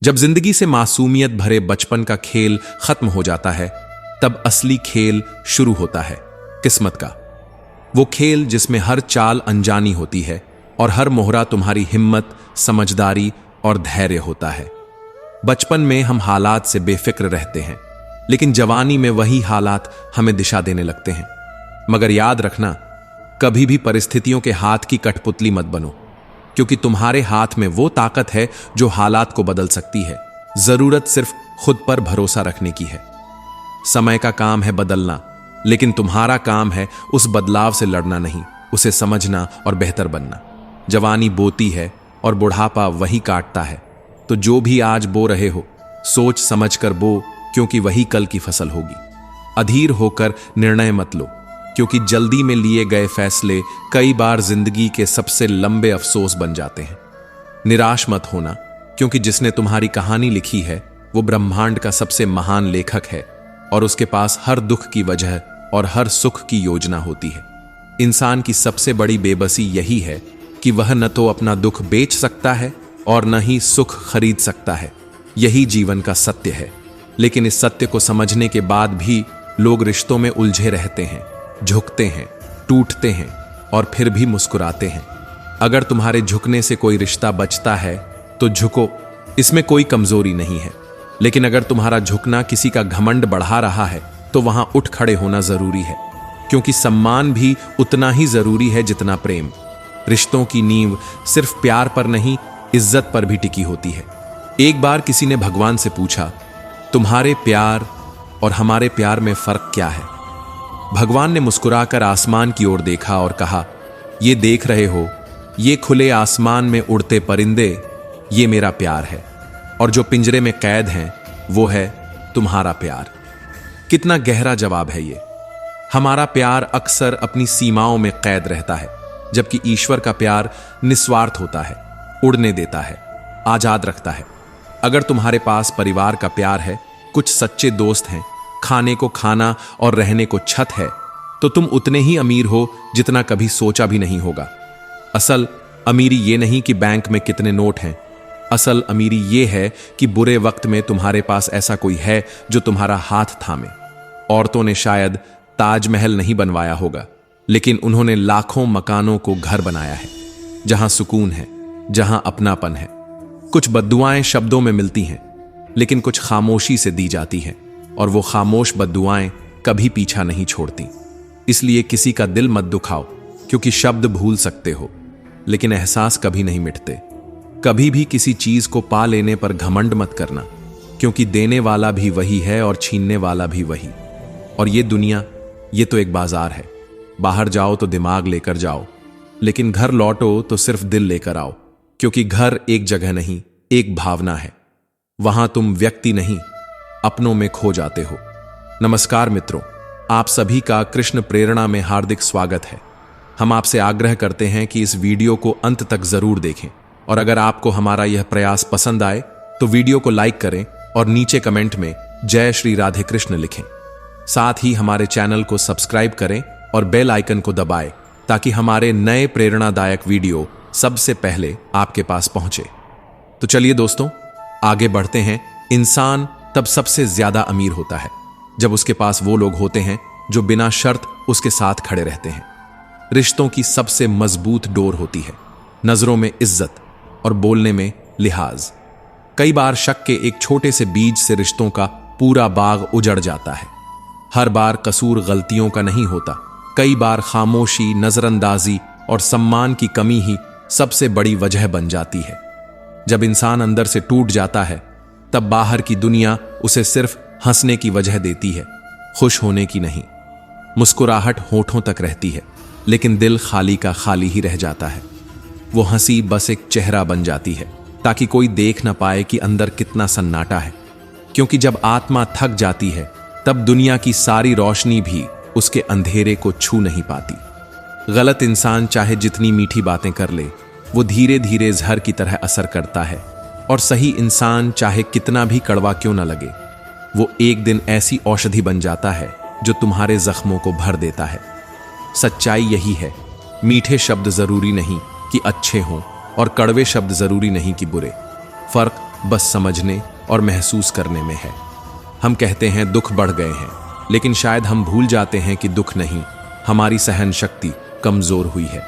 जब जिंदगी से मासूमियत भरे बचपन का खेल खत्म हो जाता है, तब असली खेल शुरू होता है, किस्मत का। वो खेल जिसमें हर चाल अनजानी होती है और हर मोहरा तुम्हारी हिम्मत, समझदारी और धैर्य होता है। बचपन में हम हालात से बेफिक्र रहते हैं, लेकिन जवानी में वही हालात हमें दिशा देने लगते हैं। मगर याद रखना, कभी भी परिस्थितियों के हाथ की कठपुतली मत बनो, क्योंकि तुम्हारे हाथ में वो ताकत है जो हालात को बदल सकती है। जरूरत सिर्फ खुद पर भरोसा रखने की है। समय का काम है बदलना, लेकिन तुम्हारा काम है उस बदलाव से लड़ना नहीं, उसे समझना और बेहतर बनना। जवानी बोती है और बुढ़ापा वही काटता है। तो जो भी आज बो रहे हो, सोच समझ कर बो, क्योंकि वही कल की फसल होगी। अधीर होकर निर्णय मत लो, क्योंकि जल्दी में लिए गए फैसले कई बार जिंदगी के सबसे लंबे अफसोस बन जाते हैं। निराश मत होना, क्योंकि जिसने तुम्हारी कहानी लिखी है वो ब्रह्मांड का सबसे महान लेखक है और उसके पास हर दुख की वजह और हर सुख की योजना होती है। इंसान की सबसे बड़ी बेबसी यही है कि वह न तो अपना दुख बेच सकता है और न ही सुख खरीद सकता है। यही जीवन का सत्य है। लेकिन इस सत्य को समझने के बाद भी लोग रिश्तों में उलझे रहते हैं, झुकते हैं, टूटते हैं और फिर भी मुस्कुराते हैं। अगर तुम्हारे झुकने से कोई रिश्ता बचता है तो झुको, इसमें कोई कमजोरी नहीं है। लेकिन अगर तुम्हारा झुकना किसी का घमंड बढ़ा रहा है तो वहां उठ खड़े होना जरूरी है, क्योंकि सम्मान भी उतना ही जरूरी है जितना प्रेम। रिश्तों की नींव सिर्फ प्यार पर नहीं, इज्जत पर भी टिकी होती है। एक बार किसी ने भगवान से पूछा, तुम्हारे प्यार और हमारे प्यार में फर्क क्या है? भगवान ने मुस्कुराकर आसमान की ओर देखा और कहा, ये देख रहे हो, ये खुले आसमान में उड़ते परिंदे, ये मेरा प्यार है। और जो पिंजरे में कैद हैं, वो है तुम्हारा प्यार। कितना गहरा जवाब है ये। हमारा प्यार अक्सर अपनी सीमाओं में कैद रहता है, जबकि ईश्वर का प्यार निस्वार्थ होता है, उड़ने देता है, आजाद रखता है। अगर तुम्हारे पास परिवार का प्यार है, कुछ सच्चे दोस्त हैं, खाने को खाना और रहने को छत है, तो तुम उतने ही अमीर हो जितना कभी सोचा भी नहीं होगा। असल अमीरी ये नहीं कि बैंक में कितने नोट हैं। असल अमीरी ये है कि बुरे वक्त में तुम्हारे पास ऐसा कोई है जो तुम्हारा हाथ थामे। औरतों ने शायद ताजमहल नहीं बनवाया होगा, लेकिन उन्होंने लाखों मकानों को घर बनाया है, जहां सुकून है, जहां अपनापन है। कुछ बद्दुआएं शब्दों में मिलती हैं, लेकिन कुछ खामोशी से दी जाती हैं, और वो खामोश बद्दुआएं कभी पीछा नहीं छोड़ती। इसलिए किसी का दिल मत दुखाओ, क्योंकि शब्द भूल सकते हो, लेकिन एहसास कभी नहीं मिटते। कभी भी किसी चीज को पा लेने पर घमंड मत करना, क्योंकि देने वाला भी वही है और छीनने वाला भी वही। और ये दुनिया, ये तो एक बाजार है। बाहर जाओ तो दिमाग लेकर जाओ, लेकिन घर लौटो तो सिर्फ दिल लेकर आओ, क्योंकि घर एक जगह नहीं, एक भावना है। वहां तुम व्यक्ति नहीं, अपनों में खो जाते हो। नमस्कार मित्रों, आप सभी का कृष्ण प्रेरणा में हार्दिक स्वागत है। हम आपसे आग्रह करते हैं कि इस वीडियो को अंत तक जरूर देखें, और अगर आपको हमारा यह प्रयास पसंद आए तो वीडियो को लाइक करें और नीचे कमेंट में जय श्री राधे कृष्ण लिखें। साथ ही हमारे चैनल को सब्सक्राइब करें और बेल आइकन को दबाएं, ताकि हमारे नए प्रेरणादायक वीडियो सबसे पहले आपके पास पहुंचे। तो चलिए दोस्तों, आगे बढ़ते हैं। इंसान तब सबसे ज्यादा अमीर होता है जब उसके पास वो लोग होते हैं जो बिना शर्त उसके साथ खड़े रहते हैं। रिश्तों की सबसे मजबूत डोर होती है नजरों में इज्जत और बोलने में लिहाज। कई बार शक के एक छोटे से बीज से रिश्तों का पूरा बाग उजड़ जाता है। हर बार कसूर गलतियों का नहीं होता। कई बार खामोशी, नजरअंदाजी और सम्मान की कमी ही सबसे बड़ी वजह बन जाती है। जब इंसान अंदर से टूट जाता है, तब बाहर की दुनिया उसे सिर्फ हंसने की वजह देती है, खुश होने की नहीं। मुस्कुराहट होठों तक रहती है, लेकिन दिल खाली का खाली ही रह जाता है। वो हंसी बस एक चेहरा बन जाती है, ताकि कोई देख ना पाए कि अंदर कितना सन्नाटा है। क्योंकि जब आत्मा थक जाती है, तब दुनिया की सारी रोशनी भी उसके अंधेरे को छू नहीं पाती। गलत इंसान चाहे जितनी मीठी बातें कर ले, वो धीरे धीरे जहर की तरह असर करता है। और सही इंसान चाहे कितना भी कड़वा क्यों न लगे, वो एक दिन ऐसी औषधि बन जाता है जो तुम्हारे जख्मों को भर देता है। सच्चाई यही है, मीठे शब्द जरूरी नहीं कि अच्छे हों और कड़वे शब्द जरूरी नहीं कि बुरे। फर्क बस समझने और महसूस करने में है। हम कहते हैं दुख बढ़ गए हैं, लेकिन शायद हम भूल जाते हैं कि दुख नहीं, हमारी सहन शक्ति कमजोर हुई है।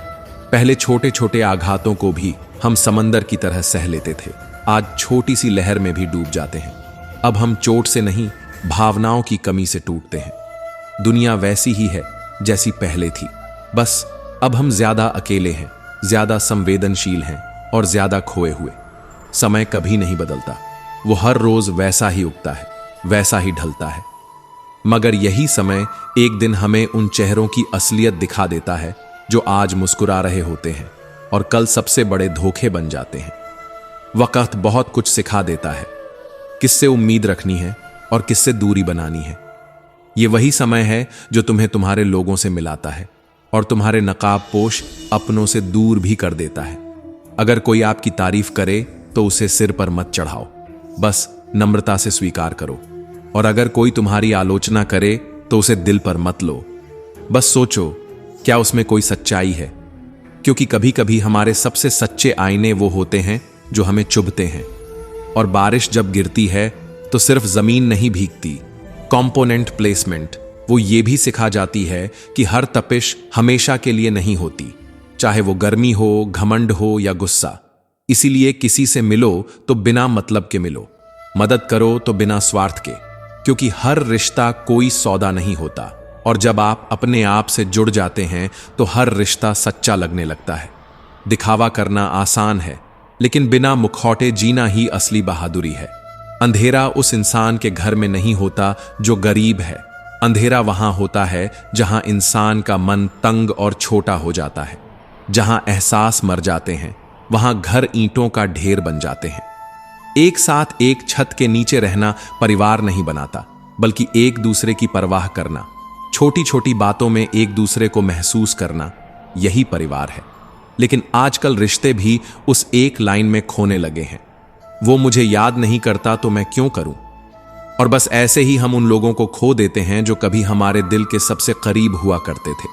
पहले छोटे छोटे आघातों को भी हम समंदर की तरह सह लेते थे, आज छोटी सी लहर में भी डूब जाते हैं। अब हम चोट से नहीं, भावनाओं की कमी से टूटते हैं। दुनिया वैसी ही है जैसी पहले थी, बस अब हम ज्यादा अकेले हैं, ज्यादा संवेदनशील हैं और ज्यादा खोए हुए। समय कभी नहीं बदलता, वो हर रोज वैसा ही उगता है, वैसा ही ढलता है। मगर यही समय एक दिन हमें उन चेहरों की असलियत दिखा देता है जो आज मुस्कुरा रहे होते हैं और कल सबसे बड़े धोखे बन जाते हैं। वक्त बहुत कुछ सिखा देता है, किससे उम्मीद रखनी है और किससे दूरी बनानी है। ये वही समय है जो तुम्हें तुम्हारे लोगों से मिलाता है और तुम्हारे नकाबपोश अपनों से दूर भी कर देता है। अगर कोई आपकी तारीफ करे तो उसे सिर पर मत चढ़ाओ, बस नम्रता से स्वीकार करो। और अगर कोई तुम्हारी आलोचना करे तो उसे दिल पर मत लो, बस सोचो क्या उसमें कोई सच्चाई है। क्योंकि कभी कभी हमारे सबसे सच्चे आईने वो होते हैं जो हमें चुभते हैं। और बारिश जब गिरती है तो सिर्फ जमीन नहीं भीगती, कंपोनेंट प्लेसमेंट वो ये भी सिखा जाती है कि हर तपिश हमेशा के लिए नहीं होती, चाहे वो गर्मी हो, घमंड हो या गुस्सा। इसीलिए किसी से मिलो तो बिना मतलब के मिलो, मदद करो तो बिना स्वार्थ के, क्योंकि हर रिश्ता कोई सौदा नहीं होता। और जब आप अपने आप से जुड़ जाते हैं तो हर रिश्ता सच्चा लगने लगता है। दिखावा करना आसान है, लेकिन बिना मुखौटे जीना ही असली बहादुरी है। अंधेरा उस इंसान के घर में नहीं होता जो गरीब है, अंधेरा वहां होता है जहां इंसान का मन तंग और छोटा हो जाता है। जहां एहसास मर जाते हैं वहां घर ईंटों का ढेर बन जाते हैं। एक साथ एक छत के नीचे रहना परिवार नहीं बनाता, बल्कि एक दूसरे की परवाह करना, छोटी छोटी बातों में एक दूसरे को महसूस करना, यही परिवार है। लेकिन आजकल रिश्ते भी उस एक लाइन में खोने लगे हैं, वो मुझे याद नहीं करता तो मैं क्यों करूं। और बस ऐसे ही हम उन लोगों को खो देते हैं जो कभी हमारे दिल के सबसे करीब हुआ करते थे।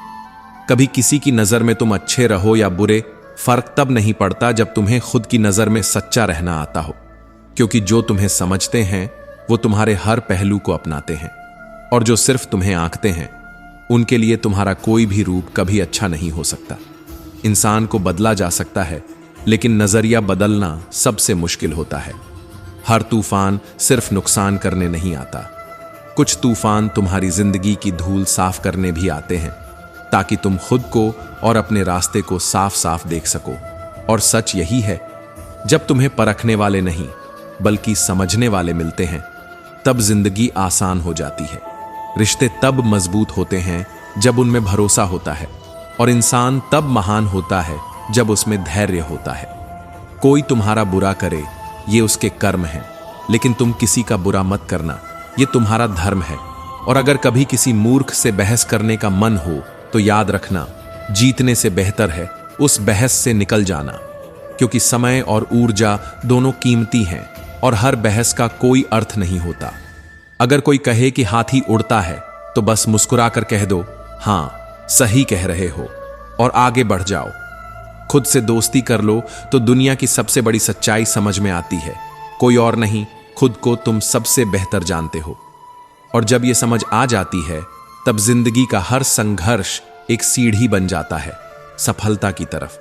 कभी किसी की नजर में तुम अच्छे रहो या बुरे, फर्क तब नहीं पड़ता जब तुम्हें खुद की नजर में सच्चा रहना आता हो। क्योंकि जो तुम्हें समझते हैं वो तुम्हारे हर पहलू को अपनाते हैं, और जो सिर्फ तुम्हें आंकते हैं उनके लिए तुम्हारा कोई भी रूप कभी अच्छा नहीं हो सकता। इंसान को बदला जा सकता है, लेकिन नजरिया बदलना सबसे मुश्किल होता है। हर तूफान सिर्फ नुकसान करने नहीं आता, कुछ तूफान तुम्हारी जिंदगी की धूल साफ करने भी आते हैं, ताकि तुम खुद को और अपने रास्ते को साफ साफ देख सको। और सच यही है, जब तुम्हें परखने वाले नहीं बल्कि समझने वाले मिलते हैं, तब जिंदगी आसान हो जाती है। रिश्ते तब मजबूत होते हैं जब उनमें भरोसा होता है, और इंसान तब महान होता है जब उसमें धैर्य होता है। कोई तुम्हारा बुरा करे ये उसके कर्म है, लेकिन तुम किसी का बुरा मत करना, ये तुम्हारा धर्म है। और अगर कभी किसी मूर्ख से बहस करने का मन हो तो याद रखना, जीतने से बेहतर है उस बहस से निकल जाना। क्योंकि समय और ऊर्जा दोनों कीमती हैं और हर बहस का कोई अर्थ नहीं होता। अगर कोई कहे कि हाथी उड़ता है तो बस मुस्कुराकर कह दो, हाँ सही कह रहे हो, और आगे बढ़ जाओ। खुद से दोस्ती कर लो तो दुनिया की सबसे बड़ी सच्चाई समझ में आती है, कोई और नहीं, खुद को तुम सबसे बेहतर जानते हो। और जब यह समझ आ जाती है तब जिंदगी का हर संघर्ष एक सीढ़ी बन जाता है सफलता की तरफ।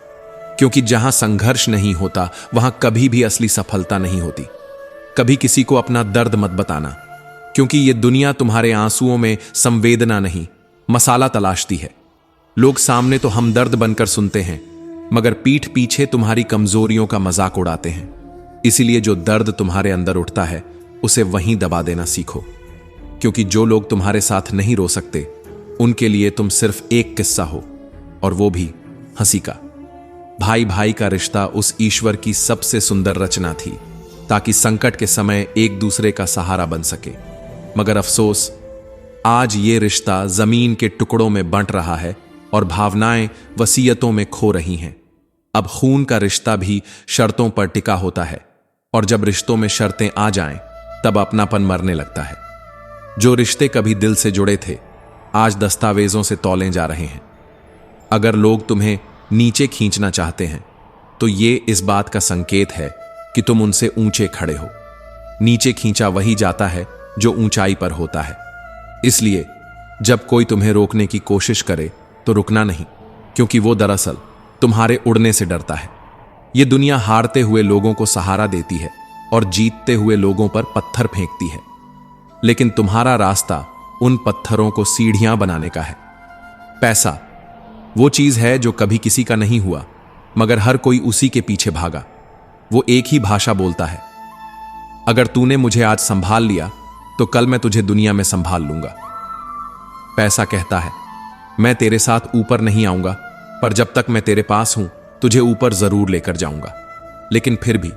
क्योंकि जहां संघर्ष नहीं होता वहां कभी भी असली सफलता नहीं होती। कभी किसी को अपना दर्द मत बताना, क्योंकि यह दुनिया तुम्हारे आंसुओं में संवेदना नहीं, मसाला तलाशती है। लोग सामने तो हमदर्द बनकर सुनते हैं, मगर पीठ पीछे तुम्हारी कमजोरियों का मजाक उड़ाते हैं। इसीलिए जो दर्द तुम्हारे अंदर उठता है उसे वहीं दबा देना सीखो। क्योंकि जो लोग तुम्हारे साथ नहीं रो सकते उनके लिए तुम सिर्फ एक किस्सा हो, और वो भी हंसी का। भाई भाई का रिश्ता उस ईश्वर की सबसे सुंदर रचना थी, ताकि संकट के समय एक दूसरे का सहारा बन सके। मगर अफसोस, आज ये रिश्ता जमीन के टुकड़ों में बंट रहा है और भावनाएं वसीयतों में खो रही हैं। अब खून का रिश्ता भी शर्तों पर टिका होता है, और जब रिश्तों में शर्तें आ जाएं, तब अपनापन मरने लगता है। जो रिश्ते कभी दिल से जुड़े थे आज दस्तावेजों से तौले जा रहे हैं। अगर लोग तुम्हें नीचे खींचना चाहते हैं तो ये इस बात का संकेत है कि तुम उनसे ऊंचे खड़े हो। नीचे खींचा वही जाता है जो ऊंचाई पर होता है। इसलिए जब कोई तुम्हें रोकने की कोशिश करे तो रुकना नहीं, क्योंकि वो दरअसल तुम्हारे उड़ने से डरता है। ये दुनिया हारते हुए लोगों को सहारा देती है और जीतते हुए लोगों पर पत्थर फेंकती है, लेकिन तुम्हारा रास्ता उन पत्थरों को सीढ़ियां बनाने का है। पैसा वो चीज है जो कभी किसी का नहीं हुआ, मगर हर कोई उसी के पीछे भागा। वो एक ही भाषा बोलता है। अगर तूने मुझे आज संभाल लिया तो कल मैं तुझे दुनिया में संभाल लूंगा। पैसा कहता है, मैं तेरे साथ ऊपर नहीं आऊंगा, पर जब तक मैं तेरे पास हूं तुझे ऊपर जरूर लेकर जाऊंगा। लेकिन फिर भी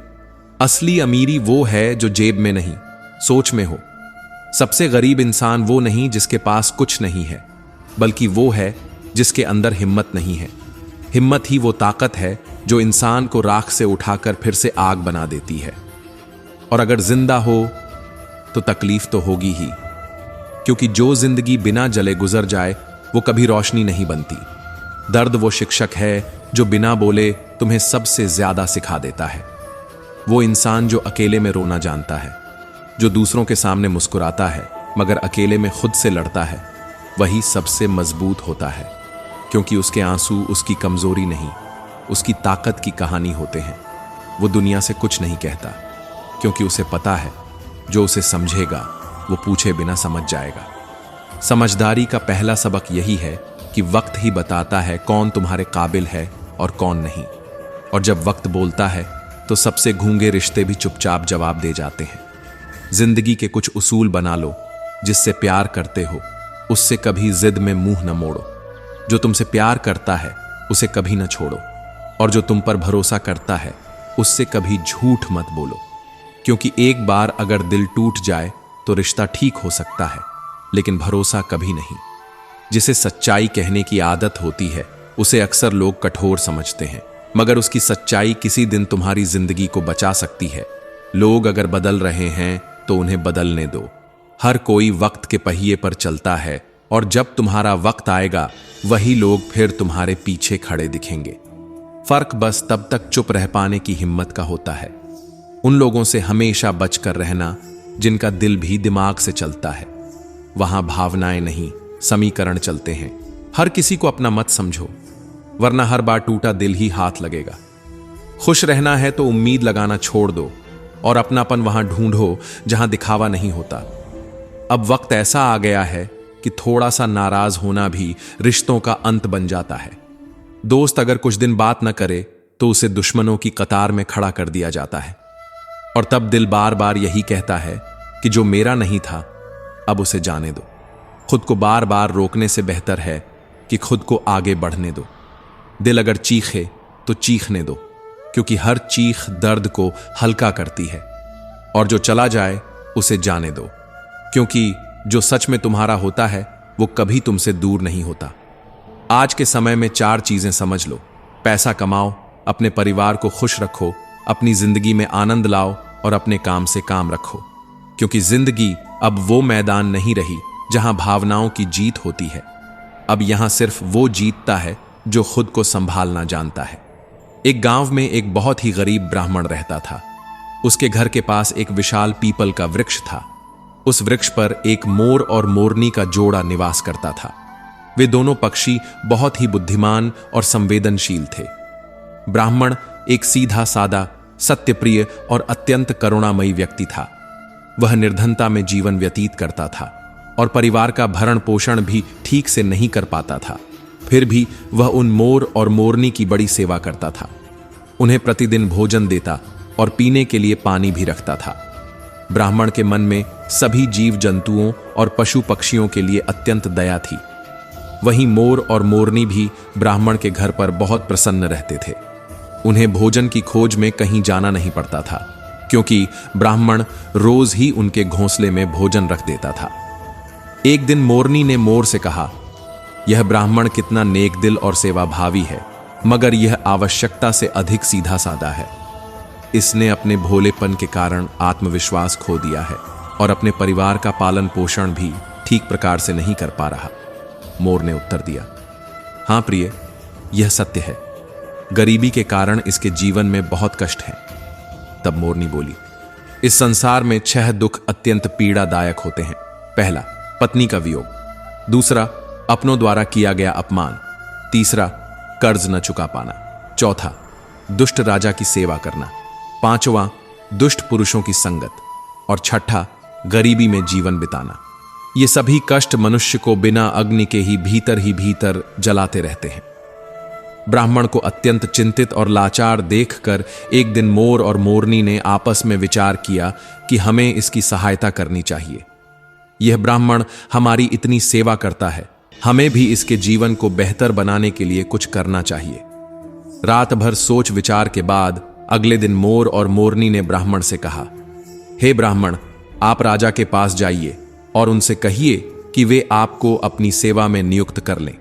असली अमीरी वो है जो जेब में नहीं, सोच में हो। सबसे गरीब इंसान वो नहीं जिसके पास कुछ नहीं है, बल्कि वो है जिसके अंदर हिम्मत नहीं है। हिम्मत ही वो ताकत है जो इंसान को राख से उठाकर फिर से आग बना देती है। और अगर जिंदा हो तो तकलीफ तो होगी ही, क्योंकि जो जिंदगी बिना जले गुजर जाए वो कभी रोशनी नहीं बनती। दर्द वो शिक्षक है जो बिना बोले तुम्हें सबसे ज्यादा सिखा देता है। वो इंसान जो अकेले में रोना जानता है, जो दूसरों के सामने मुस्कुराता है मगर अकेले में खुद से लड़ता है, वही सबसे मजबूत होता है, क्योंकि उसके आंसू उसकी कमजोरी नहीं, उसकी ताकत की कहानी होते हैं। वो दुनिया से कुछ नहीं कहता, क्योंकि उसे पता है जो उसे समझेगा वो पूछे बिना समझ जाएगा। समझदारी का पहला सबक यही है कि वक्त ही बताता है कौन तुम्हारे काबिल है और कौन नहीं। और जब वक्त बोलता है तो सबसे गूंगे रिश्ते भी चुपचाप जवाब दे जाते हैं। जिंदगी के कुछ उसूल बना लो। जिससे प्यार करते हो उससे कभी जिद में मुंह न मोड़ो। जो तुमसे प्यार करता है उसे कभी न छोड़ो, और जो तुम पर भरोसा करता है उससे कभी झूठ मत बोलो, क्योंकि एक बार अगर दिल टूट जाए तो रिश्ता ठीक हो सकता है, लेकिन भरोसा कभी नहीं। जिसे सच्चाई कहने की आदत होती है उसे अक्सर लोग कठोर समझते हैं, मगर उसकी सच्चाई किसी दिन तुम्हारी जिंदगी को बचा सकती है। लोग अगर बदल रहे हैं तो उन्हें बदलने दो। हर कोई वक्त के पहिए पर चलता है, और जब तुम्हारा वक्त आएगा वही लोग फिर तुम्हारे पीछे खड़े दिखेंगे। फर्क बस तब तक चुप रह पाने की हिम्मत का होता है। उन लोगों से हमेशा बचकर रहना जिनका दिल भी दिमाग से चलता है। वहां भावनाएं नहीं, समीकरण चलते हैं। हर किसी को अपना मत समझो, वरना हर बार टूटा दिल ही हाथ लगेगा। खुश रहना है तो उम्मीद लगाना छोड़ दो, और अपनापन वहां ढूंढो जहां दिखावा नहीं होता। अब वक्त ऐसा आ गया है कि थोड़ा सा नाराज होना भी रिश्तों का अंत बन जाता है। दोस्त अगर कुछ दिन बात न करे तो उसे दुश्मनों की कतार में खड़ा कर दिया जाता है, और तब दिल बार बार यही कहता है कि जो मेरा नहीं था अब उसे जाने दो। खुद को बार बार रोकने से बेहतर है कि खुद को आगे बढ़ने दो। दिल अगर चीखे तो चीखने दो, क्योंकि हर चीख दर्द को हल्का करती है, और जो चला जाए उसे जाने दो, क्योंकि जो सच में तुम्हारा होता है वो कभी तुमसे दूर नहीं होता। आज के समय में 4 चीजें समझ लो। पैसा कमाओ, अपने परिवार को खुश रखो, अपनी जिंदगी में आनंद लाओ, और अपने काम से काम रखो, क्योंकि जिंदगी अब वो मैदान नहीं रही जहां भावनाओं की जीत होती है। अब यहां सिर्फ वो जीतता है जो खुद को संभालना जानता है। एक गांव में एक बहुत ही गरीब ब्राह्मण रहता था। उसके घर के पास एक विशाल पीपल का वृक्ष था। उस वृक्ष पर एक मोर और मोरनी का जोड़ा निवास करता था। वे दोनों पक्षी बहुत ही बुद्धिमान और संवेदनशील थे। ब्राह्मण एक सीधा सादा, सत्यप्रिय और अत्यंत करुणामयी व्यक्ति था। वह निर्धनता में जीवन व्यतीत करता था और परिवार का भरण पोषण भी ठीक से नहीं कर पाता था। फिर भी वह उन मोर और मोरनी की बड़ी सेवा करता था। उन्हें प्रतिदिन भोजन देता और पीने के लिए पानी भी रखता था। ब्राह्मण के मन में सभी जीव जंतुओं और पशु पक्षियों के लिए अत्यंत दया थी। वहीं मोर और मोरनी भी ब्राह्मण के घर पर बहुत प्रसन्न रहते थे। उन्हें भोजन की खोज में कहीं जाना नहीं पड़ता था, क्योंकि ब्राह्मण रोज ही उनके घोंसले में भोजन रख देता था। एक दिन मोरनी ने मोर से कहा, यह ब्राह्मण कितना नेक दिल और सेवाभावी है, मगर यह आवश्यकता से अधिक सीधा साधा है। इसने अपने भोलेपन के कारण आत्मविश्वास खो दिया है और अपने परिवार का पालन पोषण भी ठीक प्रकार से नहीं कर पा रहा। मोर ने उत्तर दिया, हां प्रिय, यह सत्य है। गरीबी के कारण इसके जीवन में बहुत कष्ट है। तब मोरनी बोली, इस संसार में 6 दुख अत्यंत पीड़ादायक होते हैं। पहला, पत्नी का वियोग। दूसरा, अपनों द्वारा किया गया अपमान। तीसरा, कर्ज न चुका पाना। चौथा, दुष्ट राजा की सेवा करना। पांचवा, दुष्ट पुरुषों की संगत। और छठा, गरीबी में जीवन बिताना। ये सभी कष्ट मनुष्य को बिना अग्नि के ही भीतर जलाते रहते हैं। ब्राह्मण को अत्यंत चिंतित और लाचार देखकर एक दिन मोर और मोरनी ने आपस में विचार किया कि हमें इसकी सहायता करनी चाहिए। यह ब्राह्मण हमारी इतनी सेवा करता है, हमें भी इसके जीवन को बेहतर बनाने के लिए कुछ करना चाहिए। रात भर सोच विचार के बाद अगले दिन मोर और मोरनी ने ब्राह्मण से कहा, हे ब्राह्मण, आप राजा के पास जाइए और उनसे कहिए कि वे आपको अपनी सेवा में नियुक्त कर लें।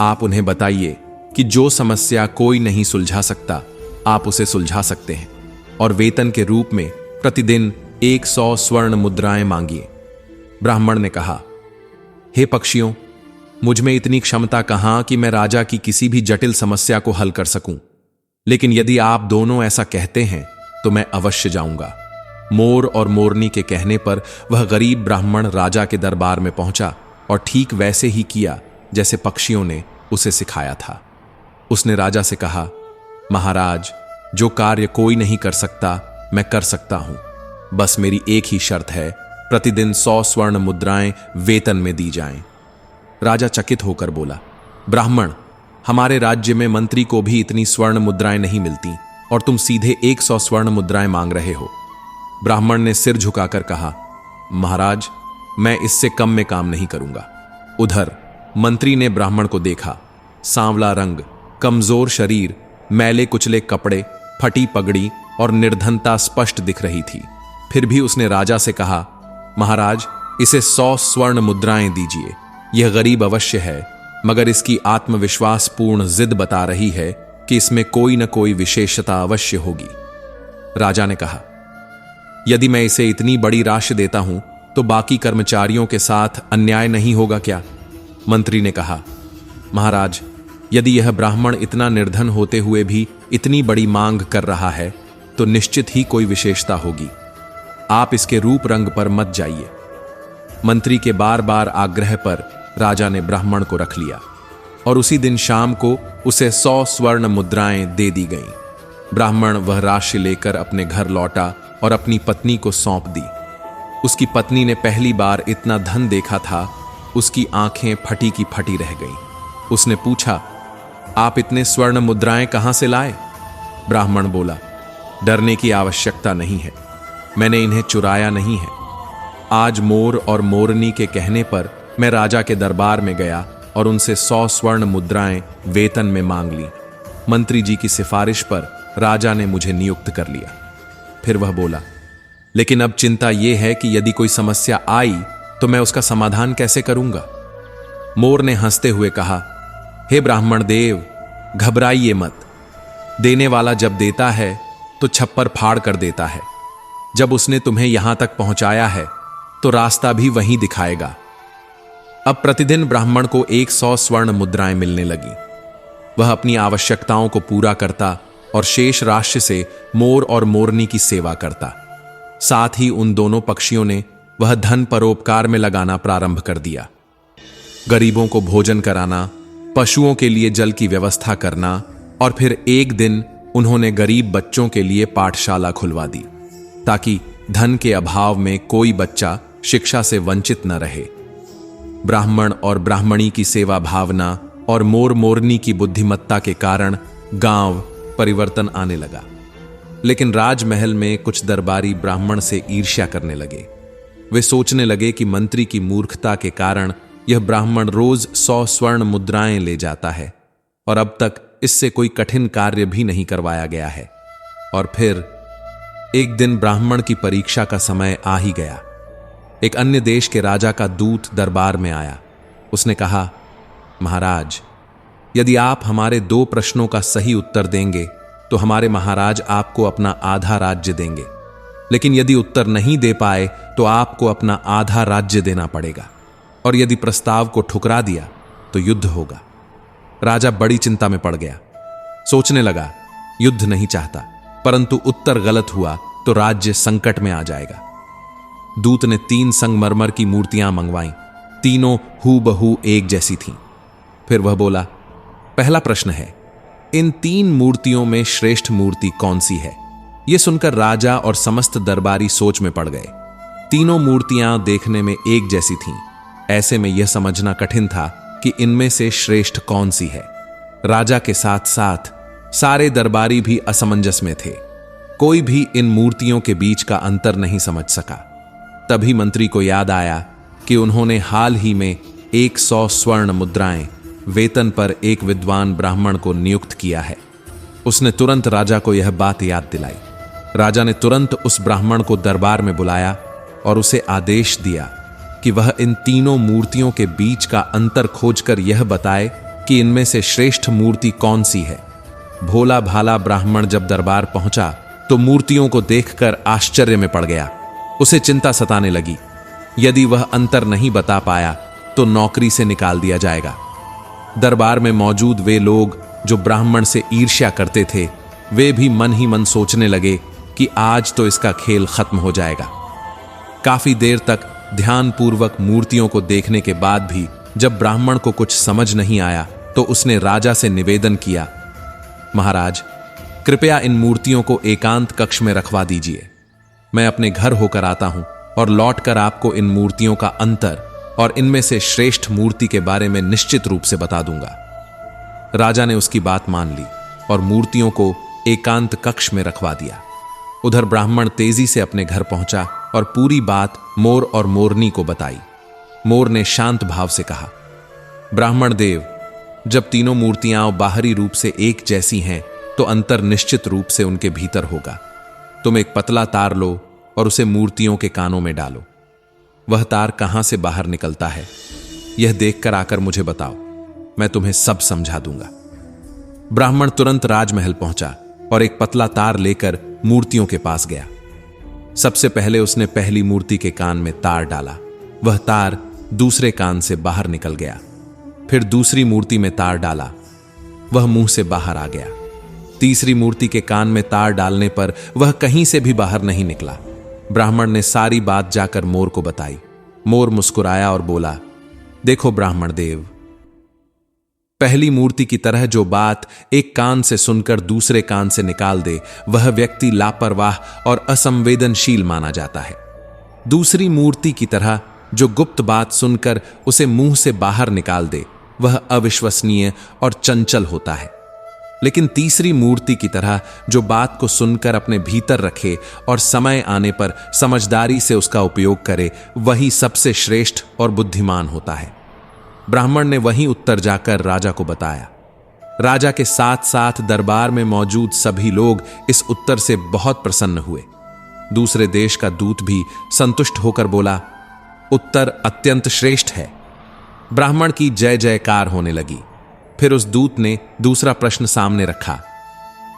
आप उन्हें बताइए कि जो समस्या कोई नहीं सुलझा सकता, आप उसे सुलझा सकते हैं, और वेतन के रूप में प्रतिदिन 100 स्वर्ण मुद्राएं मांगिए। ब्राह्मण ने कहा, हे पक्षियों, मुझ में इतनी क्षमता कहां कि मैं राजा की किसी भी जटिल समस्या को हल कर सकूं, लेकिन यदि आप दोनों ऐसा कहते हैं तो मैं अवश्य जाऊंगा। मोर और मोरनी के कहने पर वह गरीब ब्राह्मण राजा के दरबार में पहुंचा और ठीक वैसे ही किया जैसे पक्षियों ने उसे सिखाया था। उसने राजा से कहा, महाराज, जो कार्य कोई नहीं कर सकता मैं कर सकता हूं, बस मेरी एक ही शर्त है, प्रतिदिन 100 स्वर्ण मुद्राएं वेतन में दी जाएं। राजा चकित होकर बोला, ब्राह्मण, हमारे राज्य में मंत्री को भी इतनी स्वर्ण मुद्राएं नहीं मिलती और तुम सीधे 100 स्वर्ण मुद्राएं मांग रहे हो। ब्राह्मण ने सिर झुकाकर कहा, महाराज, मैं इससे कम में काम नहीं करूंगा। उधर मंत्री ने ब्राह्मण को देखा। सांवला रंग, कमजोर शरीर, मैले कुचले कपड़े, फटी पगड़ी और निर्धनता स्पष्ट दिख रही थी। फिर भी उसने राजा से कहा, महाराज, इसे 100 स्वर्ण मुद्राएं दीजिए। यह गरीब अवश्य है, मगर इसकी आत्मविश्वासपूर्ण जिद बता रही है कि इसमें कोई न कोई विशेषता अवश्य होगी। राजा ने कहा, यदि मैं इसे इतनी बड़ी राशि देता हूं तो बाकी कर्मचारियों के साथ अन्याय नहीं होगा क्या? मंत्री ने कहा, महाराज, यदि यह ब्राह्मण इतना निर्धन होते हुए भी इतनी बड़ी मांग कर रहा है तो निश्चित ही कोई विशेषता होगी। आप इसके रूप रंग पर मत जाइए। मंत्री के बार बार आग्रह पर राजा ने ब्राह्मण को रख लिया और उसी दिन शाम को उसे 100 स्वर्ण मुद्राएं दे दी गईं। ब्राह्मण वह राशि लेकर अपने घर लौटा और अपनी पत्नी को सौंप दी। उसकी पत्नी ने पहली बार इतना धन देखा था, उसकी आंखें फटी की फटी रह गईं। उसने पूछा, आप इतने स्वर्ण मुद्राएं कहां से लाए? ब्राह्मण बोला, डरने की आवश्यकता नहीं है, मैंने इन्हें चुराया नहीं है। आज मोर और मोरनी के कहने पर मैं राजा के दरबार में गया और उनसे 100 स्वर्ण मुद्राएं वेतन में मांग ली। मंत्री जी की सिफारिश पर राजा ने मुझे नियुक्त कर लिया। फिर वह बोला, लेकिन अब चिंता यह है कि यदि कोई समस्या आई तो मैं उसका समाधान कैसे करूंगा? मोर ने हंसते हुए कहा, हे ब्राह्मण देव, घबराइए मत। देने वाला जब देता है तो छप्पर फाड़ कर देता है। जब उसने तुम्हें यहां तक पहुंचाया है तो रास्ता भी वहीं दिखाएगा। अब प्रतिदिन ब्राह्मण को 100 स्वर्ण मुद्राएं मिलने लगी। वह अपनी आवश्यकताओं को पूरा करता और शेष राशि से मोर और मोरनी की सेवा करता। साथ ही उन दोनों पक्षियों ने वह धन परोपकार में लगाना प्रारंभ कर दिया। गरीबों को भोजन कराना, पशुओं के लिए जल की व्यवस्था करना, और फिर एक दिन उन्होंने गरीब बच्चों के लिए पाठशाला खुलवा दी ताकि धन के अभाव में कोई बच्चा शिक्षा से वंचित न रहे। ब्राह्मण और ब्राह्मणी की सेवा भावना और मोर मोरनी की बुद्धिमत्ता के कारण गांव परिवर्तन आने लगा। लेकिन राजमहल में कुछ दरबारी ब्राह्मण से ईर्ष्या करने लगे। वे सोचने लगे कि मंत्री की मूर्खता के कारण यह ब्राह्मण रोज 100 स्वर्ण मुद्राएं ले जाता है और अब तक इससे कोई कठिन कार्य भी नहीं करवाया गया है। और फिर एक दिन ब्राह्मण की परीक्षा का समय आ ही गया। एक अन्य देश के राजा का दूत दरबार में आया। उसने कहा, महाराज, यदि आप हमारे 2 प्रश्नों का सही उत्तर देंगे तो हमारे महाराज आपको अपना आधा राज्य देंगे, लेकिन यदि उत्तर नहीं दे पाए तो आपको अपना आधा राज्य देना पड़ेगा, और यदि प्रस्ताव को ठुकरा दिया तो युद्ध होगा। राजा बड़ी चिंता में पड़ गया। सोचने लगा, युद्ध नहीं चाहता, परंतु उत्तर गलत हुआ तो राज्य संकट में आ जाएगा। दूत ने 3 संगमरमर की मूर्तियां मंगवाईं। तीनों हूबहू एक जैसी थीं। फिर वह बोला, पहला प्रश्न है, इन 3 मूर्तियों में श्रेष्ठ मूर्ति कौन सी है? यह सुनकर राजा और समस्त दरबारी सोच में पड़ गए। तीनों मूर्तियां देखने में एक जैसी थीं। ऐसे में यह समझना कठिन था कि इनमें से श्रेष्ठ कौन सी है। राजा के साथ साथ सारे दरबारी भी असमंजस में थे। कोई भी इन मूर्तियों के बीच का अंतर नहीं समझ सका। तभी मंत्री को याद आया कि उन्होंने हाल ही में 100 स्वर्ण मुद्राएं वेतन पर एक विद्वान ब्राह्मण को नियुक्त किया है। उसने तुरंत राजा को यह बात याद दिलाई। राजा ने तुरंत उस ब्राह्मण को दरबार में बुलाया और उसे आदेश दिया कि वह इन तीनों मूर्तियों के बीच का अंतर खोजकर यह बताए कि इनमें से श्रेष्ठ मूर्ति कौन सी है। भोला भाला ब्राह्मण जब दरबार पहुंचा तो मूर्तियों को देखकर आश्चर्य में पड़ गया। उसे चिंता सताने लगी। यदि वह अंतर नहीं बता पाया तो नौकरी से निकाल दिया जाएगा। दरबार में मौजूद वे लोग जो ब्राह्मण से ईर्ष्या करते थे, वे भी मन ही मन सोचने लगे कि आज तो इसका खेल खत्म हो जाएगा। काफी देर तक ध्यानपूर्वक मूर्तियों को देखने के बाद भी जब ब्राह्मण को कुछ समझ नहीं आया तो उसने राजा से निवेदन किया, महाराज, कृपया इन मूर्तियों को एकांत कक्ष में रखवा दीजिए। मैं अपने घर होकर आता हूं और लौटकर आपको इन मूर्तियों का अंतर और इनमें से श्रेष्ठ मूर्ति के बारे में निश्चित रूप से बता दूंगा। राजा ने उसकी बात मान ली और मूर्तियों को एकांत कक्ष में रखवा दिया। उधर ब्राह्मण तेजी से अपने घर पहुंचा और पूरी बात मोर और मोरनी को बताई। मोर ने शांत भाव से कहा, ब्राह्मण देव, जब तीनों मूर्तियां बाहरी रूप से एक जैसी हैं तो अंतर निश्चित रूप से उनके भीतर होगा। तुम एक पतला तार लो और उसे मूर्तियों के कानों में डालो। वह तार कहां से बाहर निकलता है यह देखकर आकर मुझे बताओ, मैं तुम्हें सब समझा दूंगा। ब्राह्मण तुरंत राजमहल पहुंचा और एक पतला तार लेकर मूर्तियों के पास गया। सबसे पहले उसने पहली मूर्ति के कान में तार डाला। वह तार दूसरे कान से बाहर निकल गया। फिर दूसरी मूर्ति में तार डाला, वह मुंह से बाहर आ गया। तीसरी मूर्ति के कान में तार डालने पर वह कहीं से भी बाहर नहीं निकला। ब्राह्मण ने सारी बात जाकर मोर को बताई। मोर मुस्कुराया और बोला, देखो ब्राह्मण देव, पहली मूर्ति की तरह जो बात एक कान से सुनकर दूसरे कान से निकाल दे वह व्यक्ति लापरवाह और असंवेदनशील माना जाता है। दूसरी मूर्ति की तरह जो गुप्त बात सुनकर उसे मुंह से बाहर निकाल दे वह अविश्वसनीय और चंचल होता है। लेकिन तीसरी मूर्ति की तरह जो बात को सुनकर अपने भीतर रखे और समय आने पर समझदारी से उसका उपयोग करे वही सबसे श्रेष्ठ और बुद्धिमान होता है। ब्राह्मण ने वही उत्तर जाकर राजा को बताया। राजा के साथ साथ दरबार में मौजूद सभी लोग इस उत्तर से बहुत प्रसन्न हुए। दूसरे देश का दूत भी संतुष्ट होकर बोला, उत्तर अत्यंत श्रेष्ठ है। ब्राह्मण की जय जयकार होने लगी। फिर उस दूत ने दूसरा प्रश्न सामने रखा,